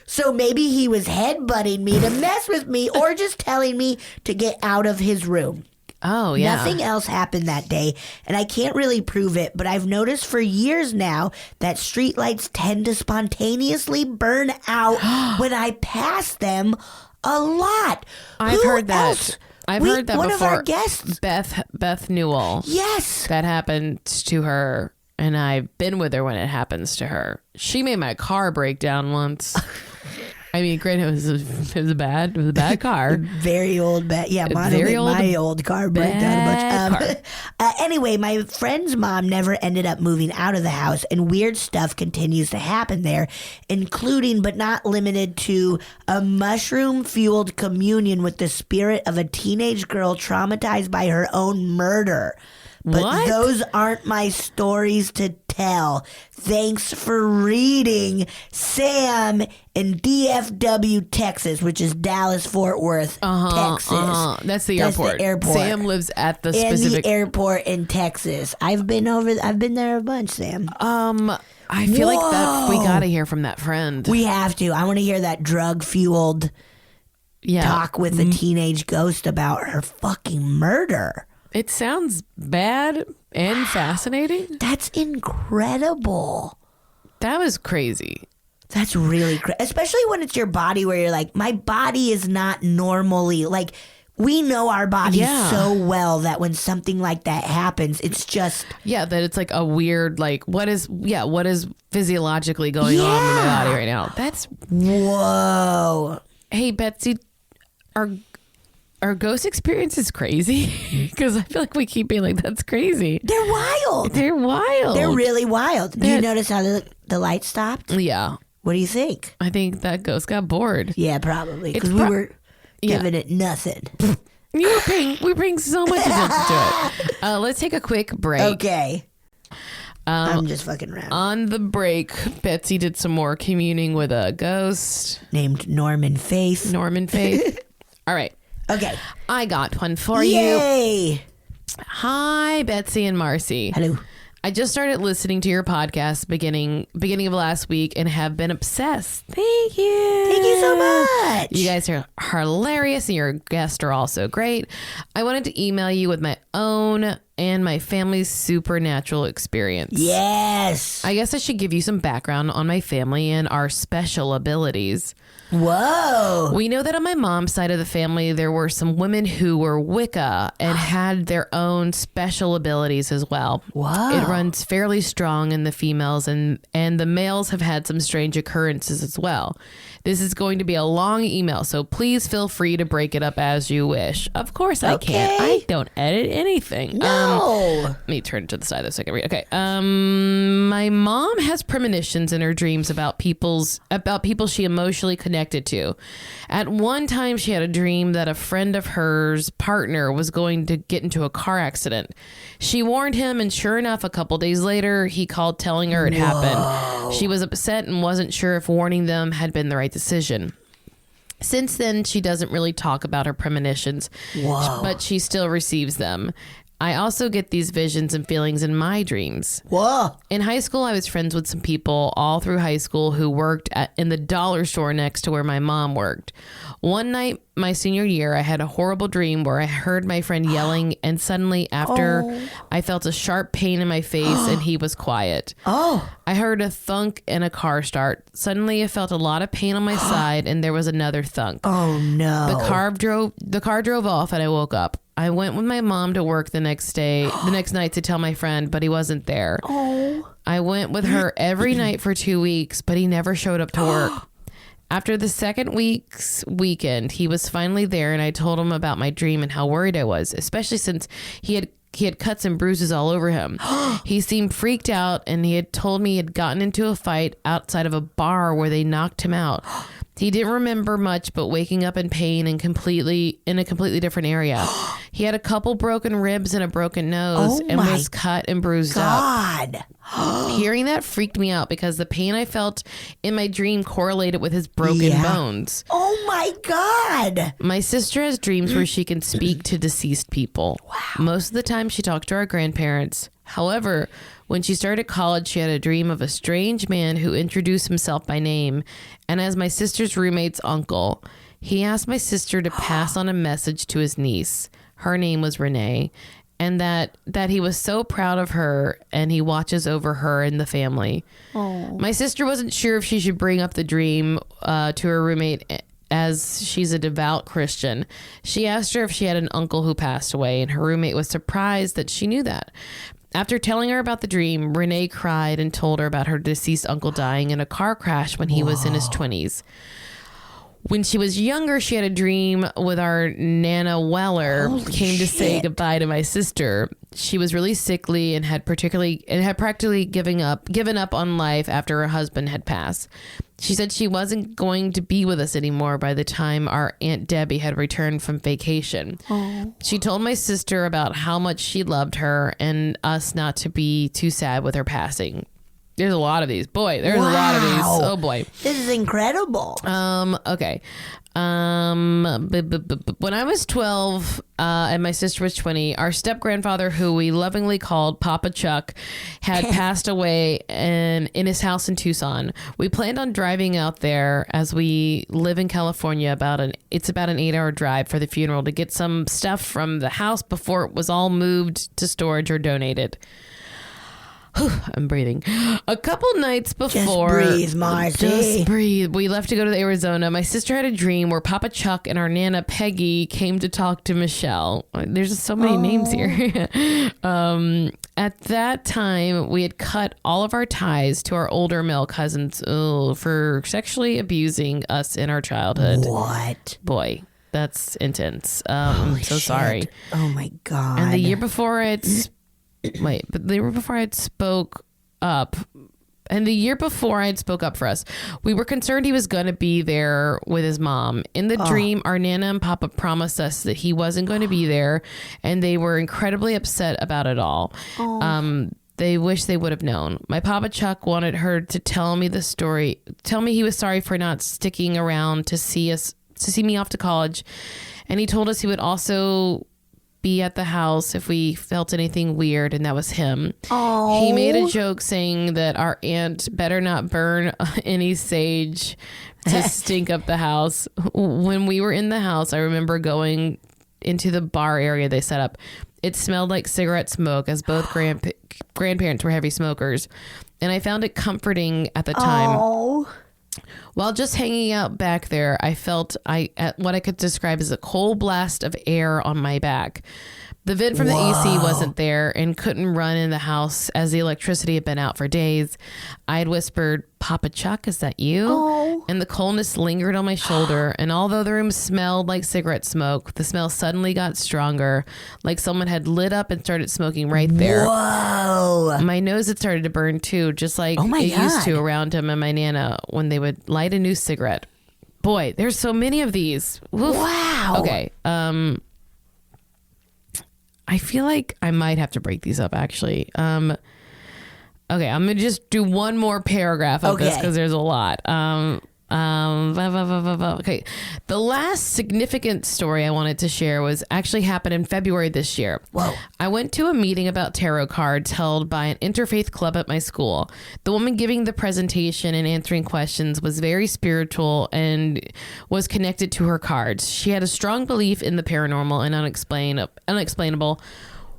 So maybe he was headbutting me to mess with me or just telling me to get out of his room. Oh, yeah. Nothing else happened that day, and I can't really prove it, but I've noticed for years now that streetlights tend to spontaneously burn out when I pass them a lot. I've Who heard that. else? I've heard that one before. One of our guests. Beth Newell. Yes. That happened to her, and I've been with her when it happens to her. She made my car break down once. I mean, granted, it was a bad car. Very old, yeah, my old car break down a bunch. Anyway, my friend's mom never ended up moving out of the house, and weird stuff continues to happen there, including but not limited to a mushroom-fueled communion with the spirit of a teenage girl traumatized by her own murder. But what? Those aren't my stories to tell. Thanks for reading. Sam in DFW, Texas, which is Dallas-Fort Worth, Texas. That's the airport. Sam lives at the specific airport in Texas. I've been there a bunch, Sam. I feel like that we gotta hear from that friend. We have to. I want to hear that drug-fueled talk with a teenage ghost about her fucking murder. It sounds bad and fascinating. That's incredible. That was crazy. That's really crazy. Especially when it's your body where you're like, my body is not normally, like, we know our bodies so well that when something like that happens, it's just. Yeah, that it's like a weird, like, what is physiologically going on in my body right now? That's. Whoa. Hey, Betsy, Our ghost experience is crazy because I feel like we keep being like, that's crazy. They're wild. They're really wild. Do you notice how the light stopped? Yeah. What do you think? I think that ghost got bored. Yeah, probably. Because we were giving it nothing. We're paying so much attention to it. Let's take a quick break. Okay. I'm just fucking around. On the break, Betsy did some more communing with a ghost. Named Norman Faith. All right. Okay. I got one for you. you. Hi, Betsy and Marcy. Hello. I just started listening to your podcast beginning of last week and have been obsessed. Thank you. Thank you so much. You guys are hilarious and your guests are also great. I wanted to email you with my own and my family's supernatural experience. Yes. I guess I should give you some background on my family and our special abilities. Whoa. We know that on my mom's side of the family, there were some women who were Wicca and had their own special abilities as well. Wow. It runs fairly strong in the females, and the males have had some strange occurrences as well. This is going to be a long email, so please feel free to break it up as you wish. Of course I can. I don't edit anything. No. Let me turn it to the side so I can read. Okay. My mom has premonitions in her dreams about people she emotionally connected to. At one time, she had a dream that a friend of hers partner was going to get into a car accident. She warned him, and sure enough, a couple days later, he called telling her it happened. She was upset and wasn't sure if warning them had been the right decision. Since then, she doesn't really talk about her premonitions, but she still receives them. I also get these visions and feelings in my dreams. Whoa. In high school, I was friends with some people all through high school who worked in the dollar store next to where my mom worked. One night, my senior year, I had a horrible dream where I heard my friend yelling, and suddenly after, I felt a sharp pain in my face and he was quiet. I heard a thunk and a car start. Suddenly, I felt a lot of pain on my side and there was another thunk. Oh, no. The car drove off and I woke up. I went with my mom to work the next night to tell my friend, but he wasn't there. Oh. I went with her every night for 2 weeks, but he never showed up to work. After the second week's weekend, he was finally there, and I told him about my dream and how worried I was, especially since he had cuts and bruises all over him. He seemed freaked out, and he had told me he had gotten into a fight outside of a bar where they knocked him out. He didn't remember much, but waking up in pain and in a completely different area. He had a couple broken ribs and a broken nose and was cut and bruised up. Hearing that freaked me out because the pain I felt in my dream correlated with his broken bones. Oh my God. My sister has dreams where she can speak to deceased people. Wow. Most of the time she talked to our grandparents. However, when she started college, she had a dream of a strange man who introduced himself by name and as my sister's roommate's uncle. He asked my sister to pass on a message to his niece. Her name was Renee. And that he was so proud of her and he watches over her and the family. Oh. My sister wasn't sure if she should bring up the dream to her roommate as she's a devout Christian. She asked her if she had an uncle who passed away, and her roommate was surprised that she knew that. After telling her about the dream, Renee cried and told her about her deceased uncle dying in a car crash when he was in his 20s. When she was younger, she had a dream with our Nana Weller came to say goodbye to my sister. She was really sickly and had practically given up on life after her husband had passed. She said she wasn't going to be with us anymore by the time our Aunt Debbie had returned from vacation. Oh. She told my sister about how much she loved her and us not to be too sad with her passing. There's a lot of these. Boy, there's a lot of these. Oh, boy. This is incredible. Okay. When I was 12 and my sister was 20, our step-grandfather, who we lovingly called Papa Chuck, had passed away in his house in Tucson. We planned on driving out there as we live in California. It's about an 8-hour drive for the funeral to get some stuff from the house before it was all moved to storage or donated. I'm breathing. A couple nights before. Just breathe, Marcy. Just breathe. We left to go to Arizona. My sister had a dream where Papa Chuck and our Nana Peggy came to talk to Michelle. There's just so many names here. At that time, we had cut all of our ties to our older male cousins for sexually abusing us in our childhood. What? Boy, that's intense. I'm so sorry. Oh my God. And the year before I spoke up for us, we were concerned he was going to be there with his mom. In the dream, our Nana and Papa promised us that he wasn't going to be there, and they were incredibly upset about it all. They wish they would have known. My Papa Chuck wanted her to tell me the story, tell me he was sorry for not sticking around to see me off to college, and he told us he would also be at the house if we felt anything weird, and that was him. Oh. He made a joke saying that our aunt better not burn any sage to stink up the house. When we were in the house, I remember going into the bar area they set up. It smelled like cigarette smoke, as both grandparents were heavy smokers, and I found it comforting at the time. Oh. While just hanging out back there, I felt what I could describe as a cold blast of air on my back. The vent from the AC wasn't there and couldn't run in the house as the electricity had been out for days. I had whispered, "Papa Chuck, is that you?" Oh. And the coldness lingered on my shoulder. And although the room smelled like cigarette smoke, the smell suddenly got stronger, like someone had lit up and started smoking right there. Whoa. My nose had started to burn too, just like it used to around him and my Nana when they would light a new cigarette. Boy, there's so many of these. Oof. Wow. Okay. I feel like I might have to break these up, actually. Okay, I'm going to just do one more paragraph of this because there's a lot. Okay. The last significant story I wanted to share happened in February this year. Whoa. I went to a meeting about tarot cards held by an interfaith club at my school. The woman giving the presentation and answering questions was very spiritual and was connected to her cards. She had a strong belief in the paranormal and unexplainable.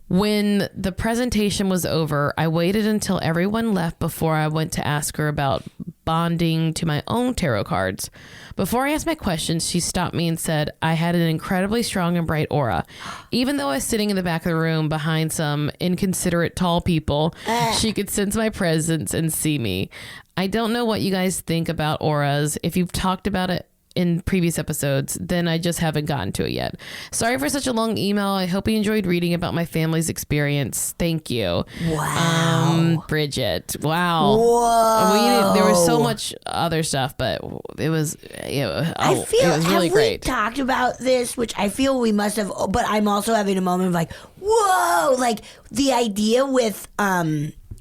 When the presentation was over, I waited until everyone left before I went to ask her about bonding to my own tarot cards. Before I asked my questions, she stopped me and said I had an incredibly strong and bright aura. Even though I was sitting in the back of the room behind some inconsiderate tall people, she could sense my presence and see me. I don't know what you guys think about auras. If you've talked about it in previous episodes, then I just haven't gotten to it yet. Sorry for such a long email. I hope you enjoyed reading about my family's experience. Thank you. Wow. Bridget. Wow. Whoa. There was so much other stuff, but it was I feel, it was really have great. we talked about this, which I feel we must have, but I'm also having a moment of like, whoa, like the idea with,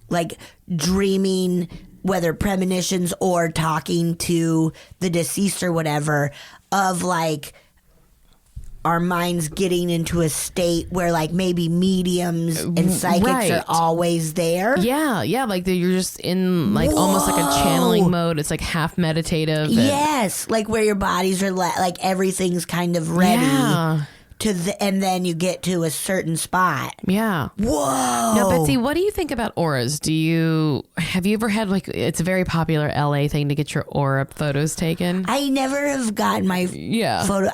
like dreaming, whether premonitions or talking to the deceased or whatever, of like our minds getting into a state where like maybe mediums and psychics Right. are always there. Yeah, like you're just in like almost like a channeling mode. It's like half meditative. And, Yes, like where your bodies are like everything's kind of ready Yeah. and then you get to a certain spot. Yeah. Whoa. Now, Betsy, what do you think about auras? Have you ever had like, it's a very popular LA thing to get your aura photos taken? I never have gotten my Yeah. photo.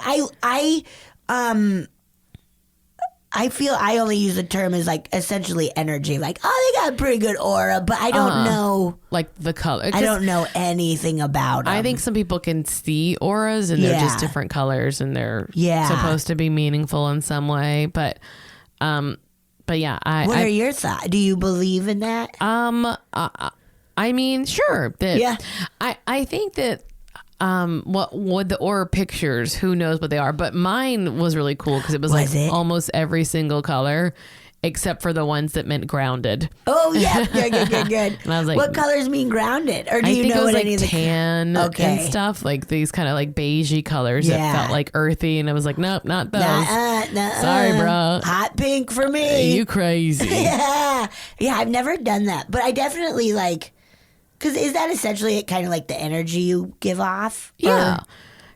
I feel I only use the term as like essentially energy. Like, oh, they got a pretty good aura, but I don't know. Like the color. I don't know anything about them. I think some people can see auras and they're just Yeah. different colors and they're Yeah. supposed to be meaningful in some way. But yeah, What are your thoughts? Do you believe in that? I mean, sure. That Yeah. I think that what the aura pictures, who knows what they are, but mine was really cool because it was like it? almost every single color except for the ones that meant grounded. Oh, yeah. Good. And I was like, what colors mean grounded? Or do I you think know it was what like any of the tan Okay. and stuff, like these kind of like beigey colors Yeah. that felt like earthy, and I was like, nope, not those. Nuh-uh. Sorry, bro. Hot pink for me. You crazy. Yeah. I've never done that, but I definitely like, because is that essentially kind of like the energy you give off? Yeah.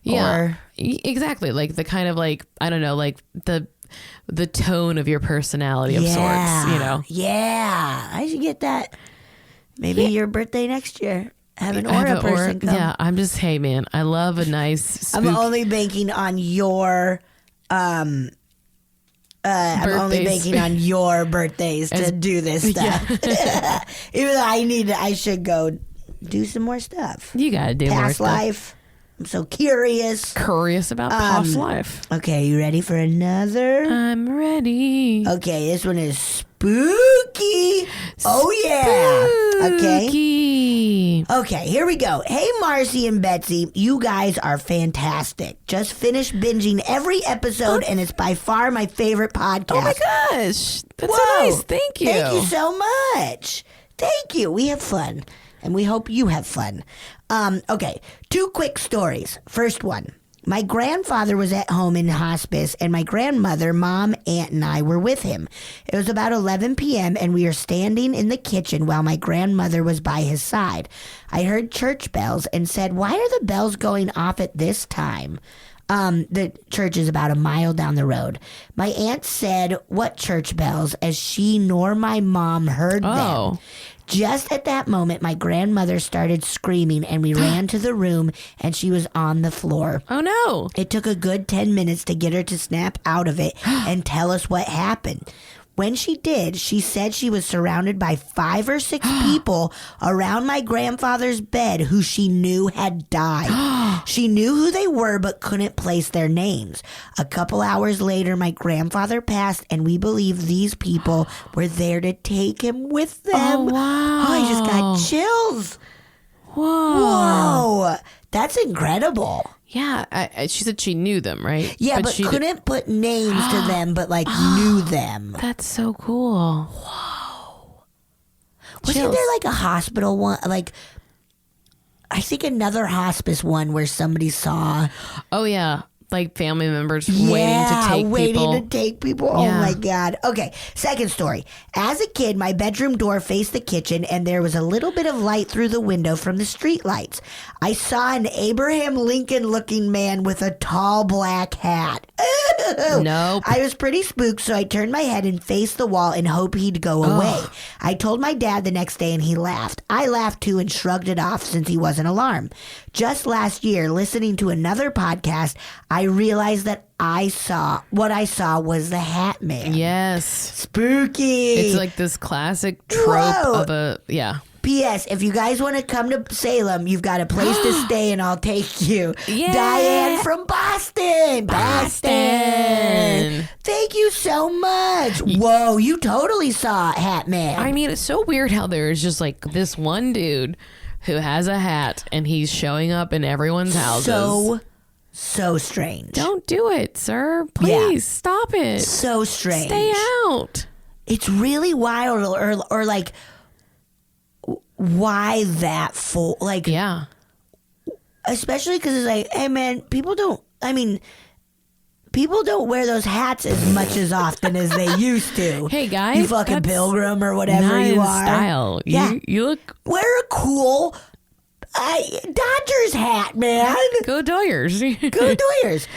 or- Exactly. Like the kind of like, I don't know, like the tone of your personality of sorts, you know? Yeah. I should get that. Maybe your birthday next year. Have an I have aura an person come. Yeah, I'm just, hey man, I love a nice spooky I'm only banking on your I'm only Birthdays. banking on your birthdays to do this stuff. Even though I should go do some more stuff. You gotta do more Past stuff. life. I'm so curious. Curious about past life. Okay, you ready for another? I'm ready. Okay, this one is spooky. Oh yeah. Okay. Spooky. Okay, here we go. Hey, Marcy and Betsy, you guys are fantastic. Just finished binging every episode, and it's by far my favorite podcast. Oh my gosh. That's so Whoa. nice. Thank you. Thank you so much. Thank you. We have fun, and we hope you have fun. Okay, 2 quick stories. First one. My grandfather was at home in hospice, and my grandmother, mom, aunt, and I were with him. It was about 11 p.m., and we were standing in the kitchen while my grandmother was by his side. I heard church bells and said, "Why are the bells going off at this time?" The church is about a mile down the road. My aunt said, "What church bells?" as she nor my mom heard Oh. them. Just at that moment, my grandmother started screaming, and we ran to the room, and she was on the floor. Oh no. It took a good 10 minutes to get her to snap out of it and tell us what happened. When she did, she said she was surrounded by 5 or 6 people around my grandfather's bed who she knew had died. She knew who they were but couldn't place their names. A couple hours later, my grandfather passed, and we believe these people were there to take him with them. Oh, wow. Oh, I just got chills. Whoa. Whoa. That's incredible. Yeah. She said she knew them, right? Yeah, but she couldn't put names to them, but like knew them. That's so cool. Wasn't Chills. there like a hospital one? Like, I think another hospice one where somebody saw. Oh yeah. like family members waiting to take people. Oh Yeah. my God. Okay. Second story. As a kid, my bedroom door faced the kitchen and there was a little bit of light through the window from the street lights. I saw an Abraham Lincoln looking man with a tall black hat. Nope. I was pretty spooked, so I turned my head and faced the wall and hoped he'd go away. I told my dad the next day and he laughed. I laughed too and shrugged it off since he wasn't alarmed. Just last year, listening to another podcast, I realized that what I saw was the Hat Man. Yes. Spooky. It's like this classic trope Whoa. of a, yeah. P.S. If you guys want to come to Salem, you've got a place to stay and I'll take you. Yeah. Diane from Boston. Boston. Thank you so much. Whoa, you totally saw Hat Man. I mean, it's so weird how there's just like this one dude who has a hat and he's showing up in everyone's houses. So strange. Don't do it, sir. Please stop it. So strange. Stay out. It's really wild, or like, why that full? Like, Yeah. especially because it's like, hey man, people don't wear those hats as much as often as they used to. Hey guys, You fucking that's pilgrim or whatever not you in are. style. Yeah. You look Wear a cool Dodgers hat, man. go Doyers. Go Doyers.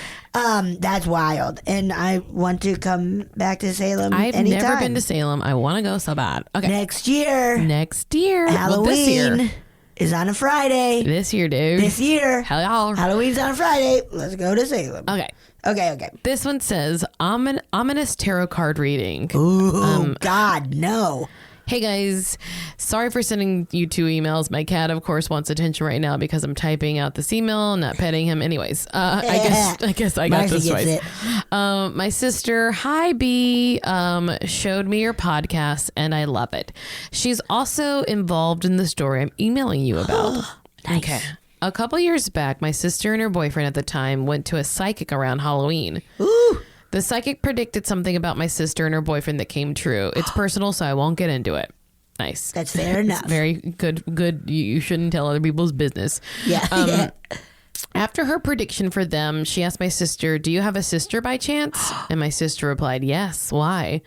That's wild. And I want to come back to Salem I've anytime. never been to Salem. I want to go so bad. Okay. Next year. Next year. Halloween Well, this year. is on a Friday. This year, dude. This year. Hell. Halloween's on a Friday. Let's go to Salem. Okay. Okay. This one says ominous tarot card reading. Ooh, God, no. Hey guys, sorry for sending you 2 emails. My cat, of course, wants attention right now because I'm typing out this email, not petting him. Anyways, I guess I got Marcy this gets right. My sister, hi B, showed me your podcast and I love it. She's also involved in the story I'm emailing you about. Nice. Okay. A couple years back, my sister and her boyfriend at the time went to a psychic around Halloween. Ooh. The psychic predicted something about my sister and her boyfriend that came true. It's personal, so I won't get into it. Nice. That's fair enough. Very good. You shouldn't tell other people's business. Yeah. After her prediction for them, she asked my sister, "Do you have a sister by chance?" And my sister replied, "Yes. Why?"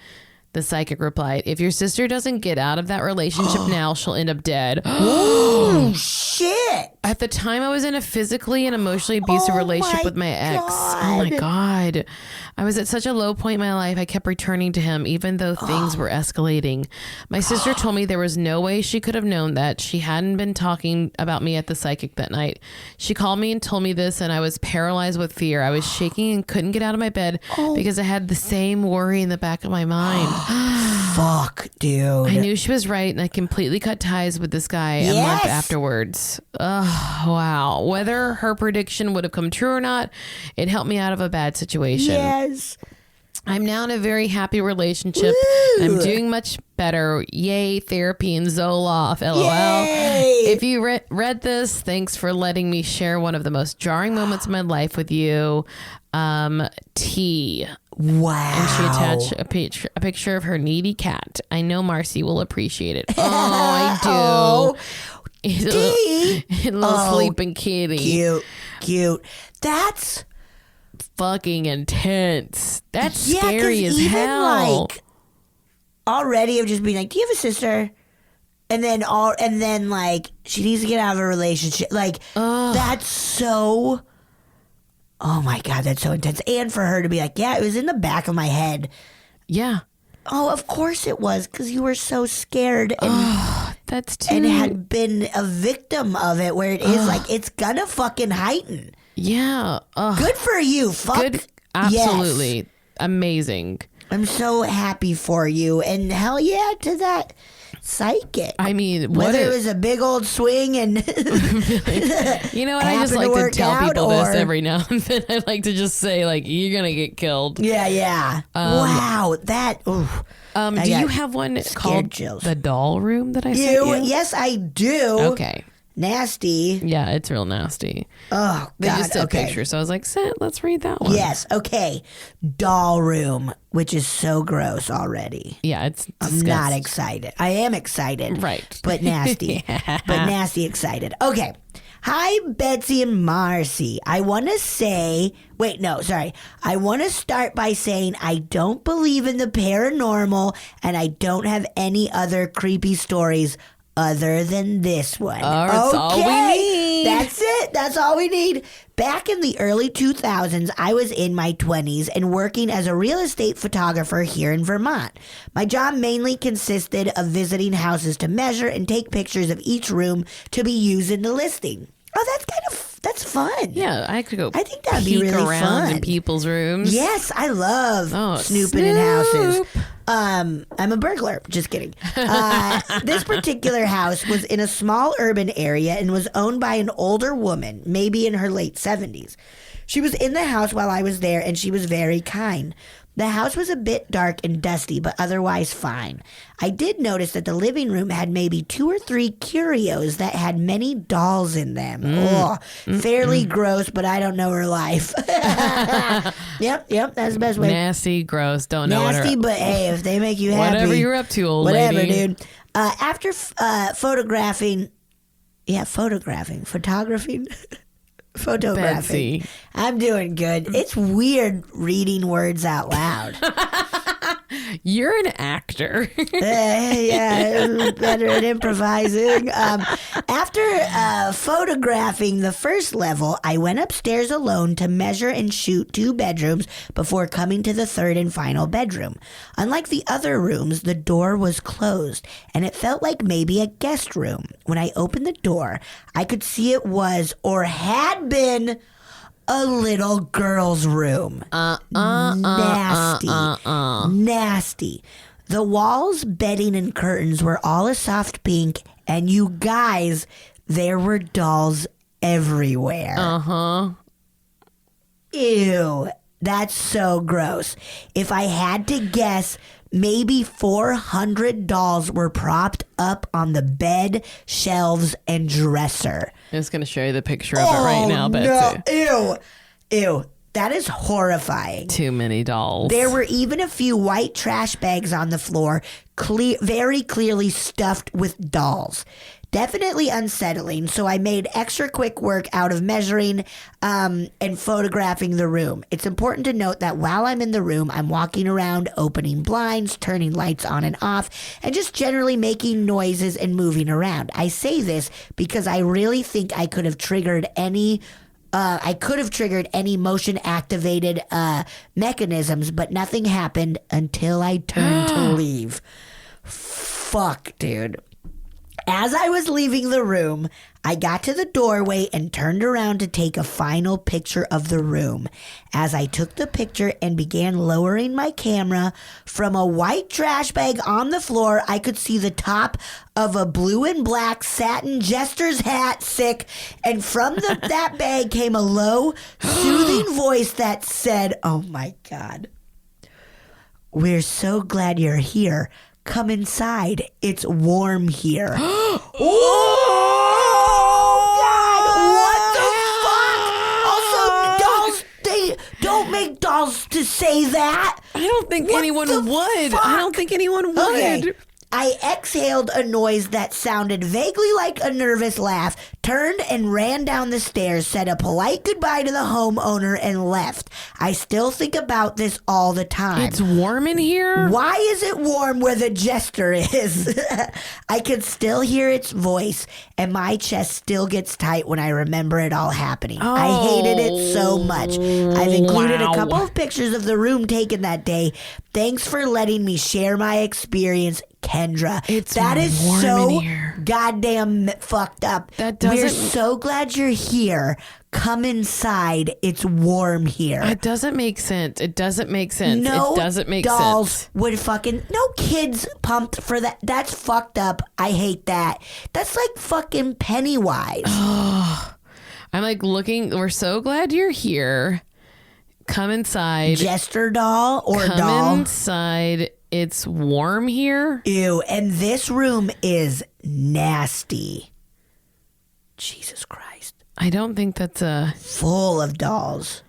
The psychic replied, "If your sister doesn't get out of that relationship now, she'll end up dead." Oh, shit. At the time, I was in a physically and emotionally abusive relationship with my ex. Oh my God. I was at such a low point in my life. I kept returning to him, even though things were escalating. My sister told me there was no way she could have known that. She hadn't been talking about me at the psychic that night. She called me and told me this, and I was paralyzed with fear. I was shaking and couldn't get out of my bed because I had the same worry in the back of my mind. Fuck, dude. I knew she was right, and I completely cut ties with this guy a month afterwards. Ugh, wow. Whether her prediction would have come true or not, it helped me out of a bad situation. Yes. I'm now in a very happy relationship. I'm doing much better. Yay, therapy and Zoloft. LOL. Yay. If you read this, thanks for letting me share one of the most jarring moments of my life with you. T. Wow. And she attached a picture of her needy cat. I know Marcy will appreciate it. Oh, I do. He's a little sleeping kitty. Cute. That's fucking intense. That's 'cause scary as even hell. like already of just being like, do you have a sister? And then like she needs to get out of a relationship. Like that's so. Oh my God, that's so intense. And for her to be like, yeah, it was in the back of my head. Yeah. Oh, of course it was, because you were so scared and, That's too. and had been a victim of it, where it is like, it's gonna fucking heighten. Yeah. Good for you. Fuck. Good. Absolutely. Yes. Amazing. I'm so happy for you. And hell yeah to that psychic. I mean, whether it was a big old swing and you know what? I just happened to like to work tell out, people or- this every now and then. I like to just say, like, you're going to get killed. yeah. Wow. That. Oof. Do you have one called chills. The Doll Room that I sent you? Yes, I do. Okay. Nasty. Yeah, it's real nasty. Oh, They God. just said Okay. pictures, so I was like, let's read that one. Yes. Okay. Doll room, which is so gross already. Yeah, it's I'm disgusting. not excited. I am excited. Right. But nasty. But nasty excited. Okay. Hi, Betsy and Marcy. I want to start by saying I don't believe in the paranormal and I don't have any other creepy stories other than this one. Oh, that's all we need. That's it. That's all we need. Back in the early 2000s, I was in my 20s and working as a real estate photographer here in Vermont. My job mainly consisted of visiting houses to measure and take pictures of each room to be used in the listing. Oh, that's fun. Yeah, I could go. I think that'd be really around fun. in people's rooms. Yes, I love snooping in houses. I'm a burglar. Just kidding. This particular house was in a small urban area and was owned by an older woman, maybe in her late 70s. She was in the house while I was there, and she was very kind. The house was a bit dark and dusty, but otherwise fine. I did notice that the living room had maybe 2 or 3 curios that had many dolls in them. Fairly gross, but I don't know her life. Yep, that's the best way. Nasty, gross, don't know Nasty, but hey, if they make you happy. Whatever you're up to, old whatever, lady. dude. After photographing. Betsy. I'm doing good. It's weird reading words out loud. You're an actor. Yeah, better at improvising. After photographing the first level, I went upstairs alone to measure and shoot 2 bedrooms before coming to the third and final bedroom. Unlike the other rooms, the door was closed, and it felt like maybe a guest room. When I opened the door, I could see it was or had been a little girl's room. Nasty. Nasty. The walls, bedding, and curtains were all a soft pink, and you guys, there were dolls everywhere. Ew. That's so gross. If I had to guess, maybe 400 dolls were propped up on the bed, shelves, and dresser. I'm just going to show you the picture of it right now, Betsy. No. Ew. That is horrifying. Too many dolls. There were even a few white trash bags on the floor, very clearly stuffed with dolls. Definitely unsettling, so I made extra quick work out of measuring and photographing the room. It's important to note that while I'm in the room, I'm walking around, opening blinds, turning lights on and off, and just generally making noises and moving around. I say this because I really think I could have triggered any motion-activated mechanisms, but nothing happened until I turned to leave. Fuck, dude. As I was leaving the room, I got to the doorway and turned around to take a final picture of the room. As I took the picture and began lowering my camera, from a white trash bag on the floor, I could see the top of a blue and black satin jester's hat, and from that bag came a low, soothing voice that said, "Oh my God, we're so glad you're here. Come inside. It's warm here." Oh, God. What the fuck? Also, dolls, they don't make dolls to say that. I don't think anyone would. Fuck? I don't think anyone would. Okay. I exhaled a noise that sounded vaguely like a nervous laugh, turned and ran down the stairs, said a polite goodbye to the homeowner, and left. I still think about this all the time. It's warm in here? Why is it warm where the jester is? I could still hear its voice, and my chest still gets tight when I remember it all happening. I hated it so much. I've included a couple of pictures of the room taken that day. Thanks for letting me share my experience, Kendra. That is so in here. goddamn fucked up. We're so glad you're here. Come inside. It's warm here. It doesn't make sense. It doesn't make sense. No it doesn't make dolls sense. would fucking... No kids pumped for that. That's fucked up. I hate that. That's like fucking Pennywise. I'm like looking. We're so glad you're here. Come inside. Jester doll or Come doll? inside. It's warm here. Ew. And this room is nasty. Jesus Christ. I don't think that's a... Full of dolls.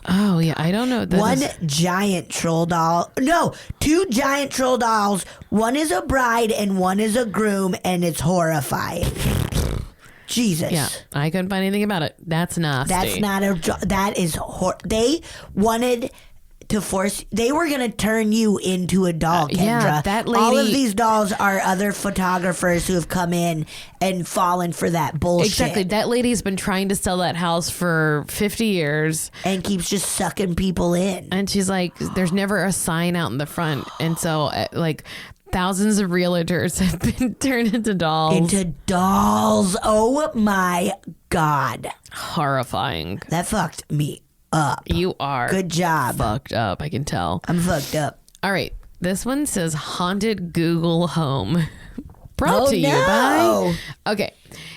Oh yeah, I don't know. That One is- giant troll doll. No, two giant troll dolls. One is a bride and one is a groom, and it's horrifying. Jesus. yeah, I couldn't find anything about it. That's nasty. That's not that is they wanted to force. They were gonna turn you into a doll, Kendra. yeah, that All of lady- these dolls are other photographers who have come in and fallen for that bullshit. Exactly. That lady's been trying to sell that house for 50 years. And keeps just sucking people in. And she's like, there's never a sign out in the front. And so, like, thousands of realtors have been turned into dolls. Into dolls. Oh my God. Horrifying. That fucked me up. You are Good job. fucked up, I can tell. I'm fucked up. All right. This one says Haunted Google Home. Brought Oh, to you no. by. Okay.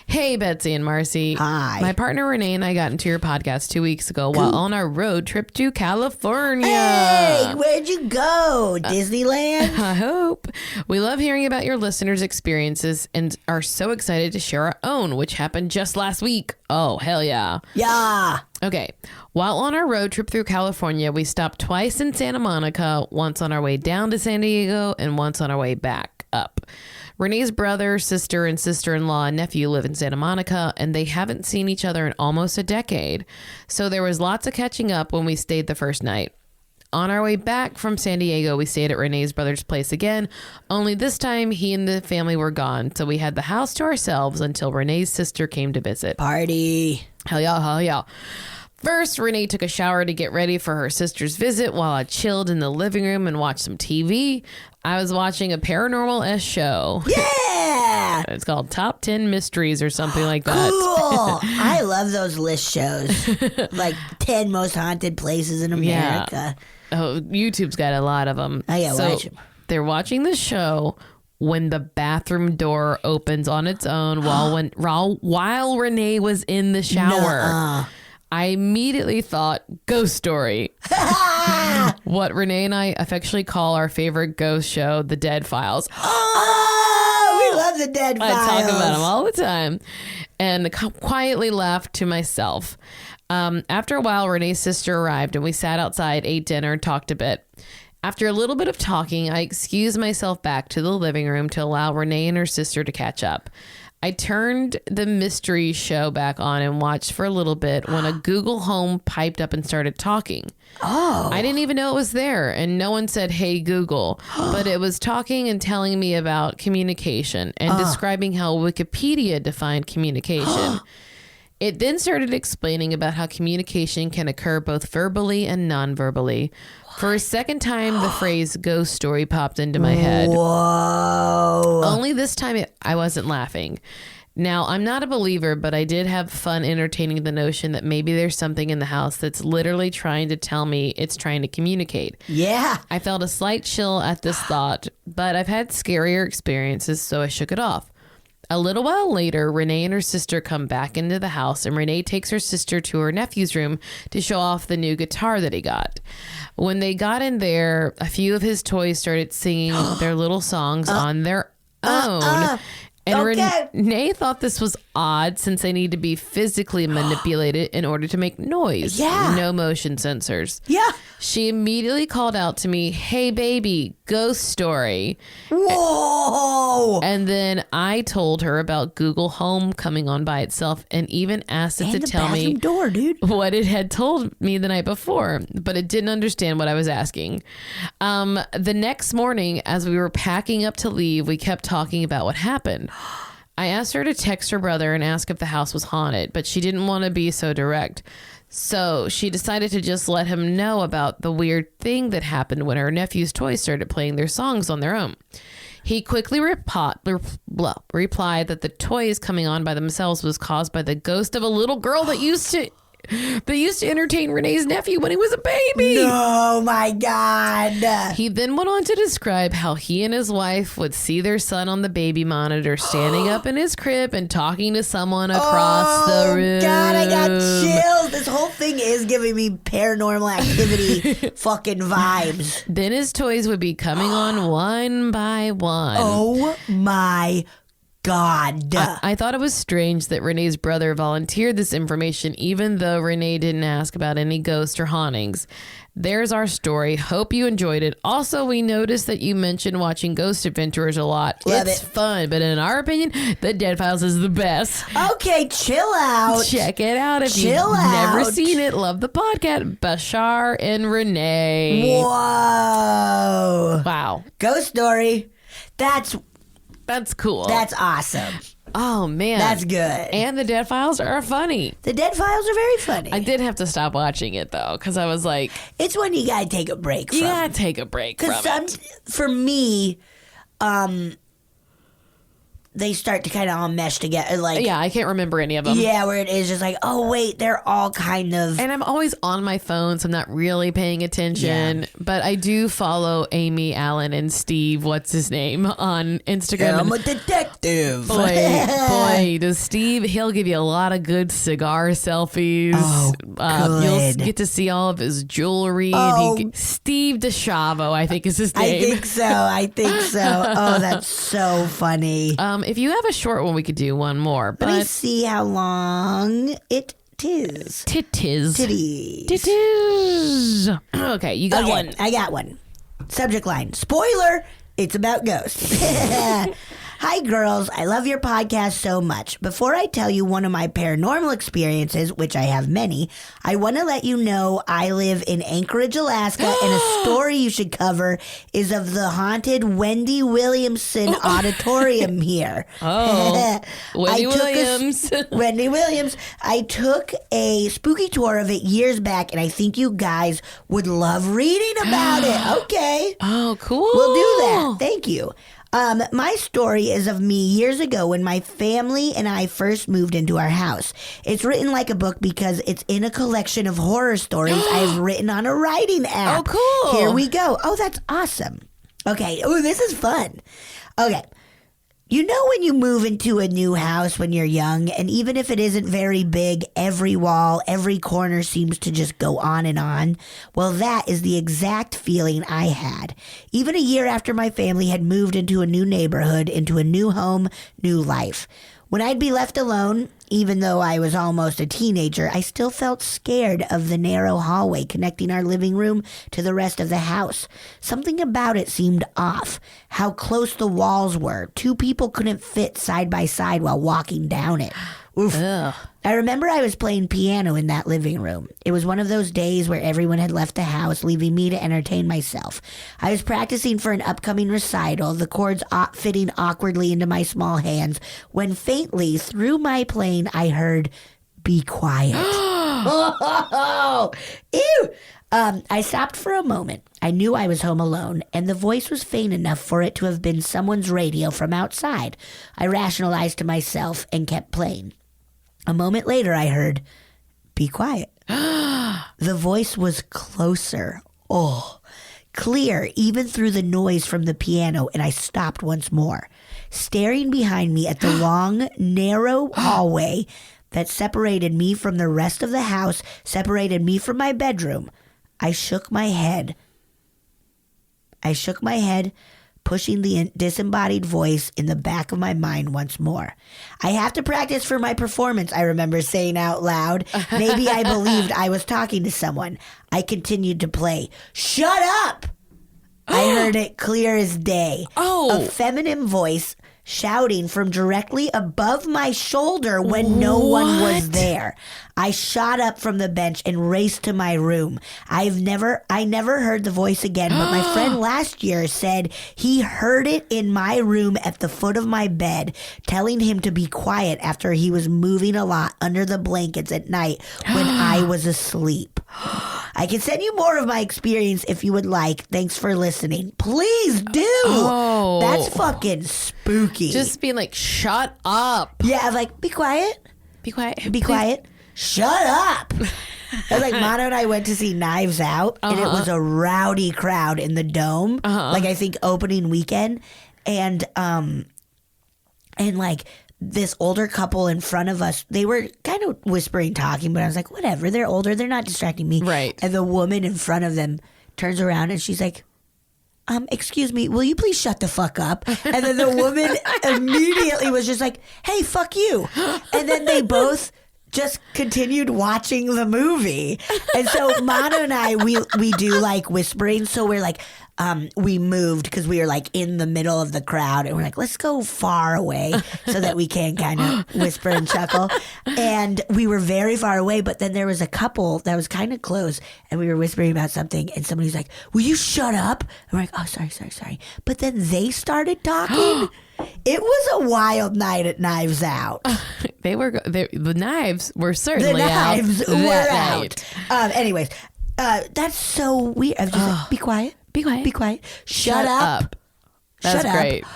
Hey, Betsy and Marcy. Hi. My partner Renee and I got into your podcast 2 weeks ago while on our road trip to California. Hey, where'd you go? Disneyland? I hope. We love hearing about your listeners' experiences and are so excited to share our own, which happened just last week. Oh, hell yeah. Yeah. Okay. While on our road trip through California, we stopped twice in Santa Monica, once on our way down to San Diego and once on our way back up. Renee's brother, sister, and sister-in-law and nephew live in Santa Monica, and they haven't seen each other in almost a decade. So there was lots of catching up when we stayed the first night. On our way back from San Diego, we stayed at Renee's brother's place again, only this time he and the family were gone, so we had the house to ourselves until Renee's sister came to visit. Party. Hell yeah, hell yeah. First, Renee took a shower to get ready for her sister's visit while I chilled in the living room and watched some TV. I was watching a paranormal-esque show. Yeah. It's called Top 10 Mysteries or something like that. Cool. I love those list shows. Like 10 most haunted places in America. Oh, YouTube's got a lot of them. I gotta watch 'em. They're watching the show when the bathroom door opens on its own while Renee was in the shower. Nuh-uh. I immediately thought ghost story. What Renee and I affectionately call our favorite ghost show, The Dead Files. Oh, we love the Dead Files. I talk about them all the time and quietly laughed to myself. After a while, Renee's sister arrived and we sat outside, ate dinner, and talked a bit. After a little bit of talking, I excused myself back to the living room to allow Renee and her sister to catch up. I turned the mystery show back on and watched for a little bit when a Google Home piped up and started talking. Oh. I didn't even know it was there, and no one said, "Hey, Google," but it was talking and telling me about communication and describing how Wikipedia defined communication. It then started explaining about how communication can occur both verbally and non-verbally. For a second time, the phrase ghost story popped into my head. Whoa. Only this time I wasn't laughing. Now, I'm not a believer, but I did have fun entertaining the notion that maybe there's something in the house that's literally trying to tell me it's trying to communicate. Yeah. I felt a slight chill at this thought, but I've had scarier experiences, so I shook it off. A little while later, Renee and her sister come back into the house, and Renee takes her sister to her nephew's room to show off the new guitar that he got. When they got in there, a few of his toys started singing their little songs on their own. And Okay. Renee thought this was odd since they need to be physically manipulated in order to make noise. Yeah. No motion sensors. Yeah. She immediately called out to me, "Hey, baby, ghost story." Whoa. And then I told her about Google Home coming on by itself and even asked it And to the tell me bathroom door, dude. what it had told me the night before, but it didn't understand what I was asking. The next morning, as we were packing up to leave, we kept talking about what happened. I asked her to text her brother and ask if the house was haunted, but she didn't want to be so direct. So she decided to just let him know about the weird thing that happened when her nephew's toys started playing their songs on their own. He quickly replied that the toys coming on by themselves was caused by the ghost of a little girl that used to entertain Renee's nephew when he was a baby. Oh my God. He then went on to describe how he and his wife would see their son on the baby monitor standing up in his crib and talking to someone across the room. God, I got chills. This whole thing is giving me paranormal activity fucking vibes. Then his toys would be coming on one by one. Oh my God. I thought it was strange that Renee's brother volunteered this information, even though Renee didn't ask about any ghosts or hauntings. There's our story. Hope you enjoyed it. Also, we noticed that you mentioned watching Ghost Adventurers a lot. Love it's it. fun, but in our opinion, The Dead Files is the best. Okay, chill out. Check it out if Chill you've never out. seen it. Love the podcast. Bashar and Renee. Whoa. Wow. Ghost story. That's cool. awesome. Oh, man. That's good. And The Dead Files are funny. The Dead Files are very funny. I did have to stop watching it, though, because I was like, It's when you gotta take a break you from. gotta take a break from Because it. for me, they start to kind of all mesh together. Like, Yeah, I can't remember any of them. yeah, where it is just like, oh wait, they're all kind of. And I'm always on my phone, so I'm not really paying attention. Yeah. But I do follow Amy, Allen, and Steve, what's his name, on Instagram. I'm a detective. Boy, does Steve, he'll give you a lot of good cigar selfies. Oh, You'll good. get to see all of his jewelry. Oh. Steve DeChavo, I think is his I name. think so. Oh, that's so funny. If you have a short one, we could do one more. Let me But see how long it is. titties. Titties. Titties. Okay, you got Okay, one. I got one. Subject line. Spoiler, it's about ghosts. Hi, girls. I love your podcast so much. Before I tell you one of my paranormal experiences, which I have many, I want to let you know I live in Anchorage, Alaska, and a story you should cover is of the haunted Wendy Williamson Auditorium here. Oh, Wendy I took Williams. Wendy Williams. I took a spooky tour of it years back, and I think you guys would love reading about it. Okay. Oh, cool. We'll do that. Thank you. My story is of me years ago when my family and I first moved into our house. It's written like a book because it's in a collection of horror stories I've written on a writing app. Oh, cool. Here we go. Oh, that's awesome. Okay. Oh, this is fun. Okay. You know when you move into a new house when you're young, and even if it isn't very big, every wall, every corner seems to just go on and on? Well, that is the exact feeling I had. Even a year after my family had moved into a new neighborhood, into a new home, new life. When I'd be left alone, even though I was almost a teenager, I still felt scared of the narrow hallway connecting our living room to the rest of the house. Something about it seemed off. How close the walls were. Two people couldn't fit side by side while walking down it. Oof. Ugh. I remember I was playing piano in that living room. It was one of those days where everyone had left the house, leaving me to entertain myself. I was practicing for an upcoming recital, the chords fitting awkwardly into my small hands, when faintly, through my playing, I heard, "Be quiet." Oh, ew! I stopped for a moment. I knew I was home alone, and the voice was faint enough for it to have been someone's radio from outside. I rationalized to myself and kept playing. A moment later, I heard, "Be quiet." The voice was closer. Oh, clear, even through the noise from the piano, and I stopped once more, staring behind me at the long, narrow hallway that separated me from the rest of the house, separated me from my bedroom. I shook my head, pushing the disembodied voice in the back of my mind once more. "I have to practice for my performance," I remember saying out loud. Maybe I believed I was talking to someone. I continued to play. "Shut up!" I heard it clear as day. Oh. A feminine voice shouting from directly above my shoulder when no one was What? there. I shot up from the bench and raced to my room. I never heard the voice again, but my friend last year said he heard it in my room at the foot of my bed, telling him to be quiet after he was moving a lot under the blankets at night when I was asleep. I can send you more of my experience if you would like. Thanks for listening. Please do. Oh. That's fucking spooky. Just being like, shut up. Yeah, I'm like, be quiet. Be quiet. Be quiet. Shut up. I was like, Mono and I went to see Knives Out, and it was a rowdy crowd in the Dome. Like, I think opening weekend. And like, this older couple in front of us, they were kind of whispering, talking, but I was like, whatever, they're older, they're not distracting me. Right. And the woman in front of them turns around and she's like, excuse me, will you please shut the fuck up? And then the woman immediately was just like, hey, fuck you. And then they both just continued watching the movie. And so Manu and I, we do like whispering. So we're like, we moved because we were like in the middle of the crowd and we're like, let's go far away so that we can kind of whisper and chuckle. And we were very far away, but then there was a couple that was kind of close and we were whispering about something and somebody's like, will you shut up? And we're like, oh, sorry. But then they started talking. It was a wild night at Knives Out. The knives were certainly The knives out were that out. night. Anyways, that's so weird. I was just like, be quiet. Be quiet. Be quiet. Shut up. That's Shut great. up.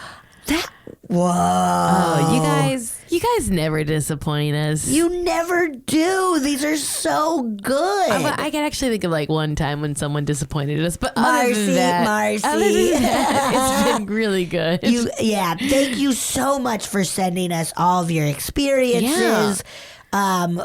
Whoa. Oh, you guys never disappoint us. You never do. These are so good. I can actually think of like one time when someone disappointed us, but other than Marcy. it's been really good. Thank you so much for sending us all of your experiences.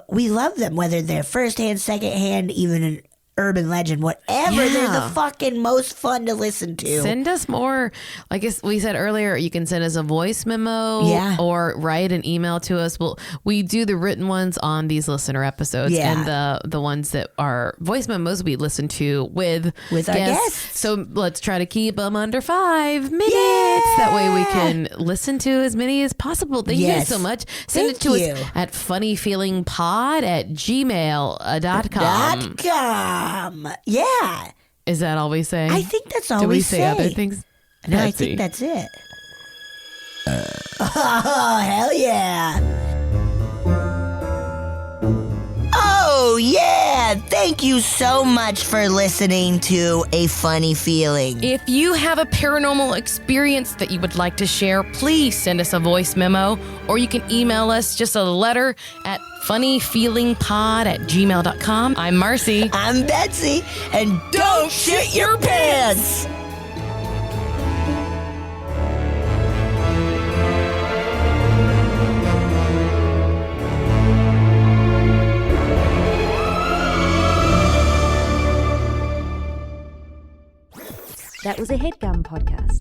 We love them, whether they're firsthand, secondhand, even an urban legend, whatever. They're the fucking most fun to listen to. Send us more. Like we said earlier, you can send us a voice memo or write an email to us. We do the written ones on these listener episodes and the ones that are voice memos we listen to with our guests. So let's try to keep them under 5 minutes. That way we can listen to as many as possible. Thank you guys so much. Send it to us at funnyfeelingpod@gmail.com. Yeah. Is that all we say? I think that's all Do we say. say other things? No, I think that's it. Oh, hell yeah. Oh, yeah. Thank you so much for listening to A Funny Feeling. If you have a paranormal experience that you would like to share, please send us a voice memo or you can email us just a letter at funnyfeelingpod@gmail.com. I'm Marcy. I'm Betsy. And don't shit your pants. That was a HeadGum podcast.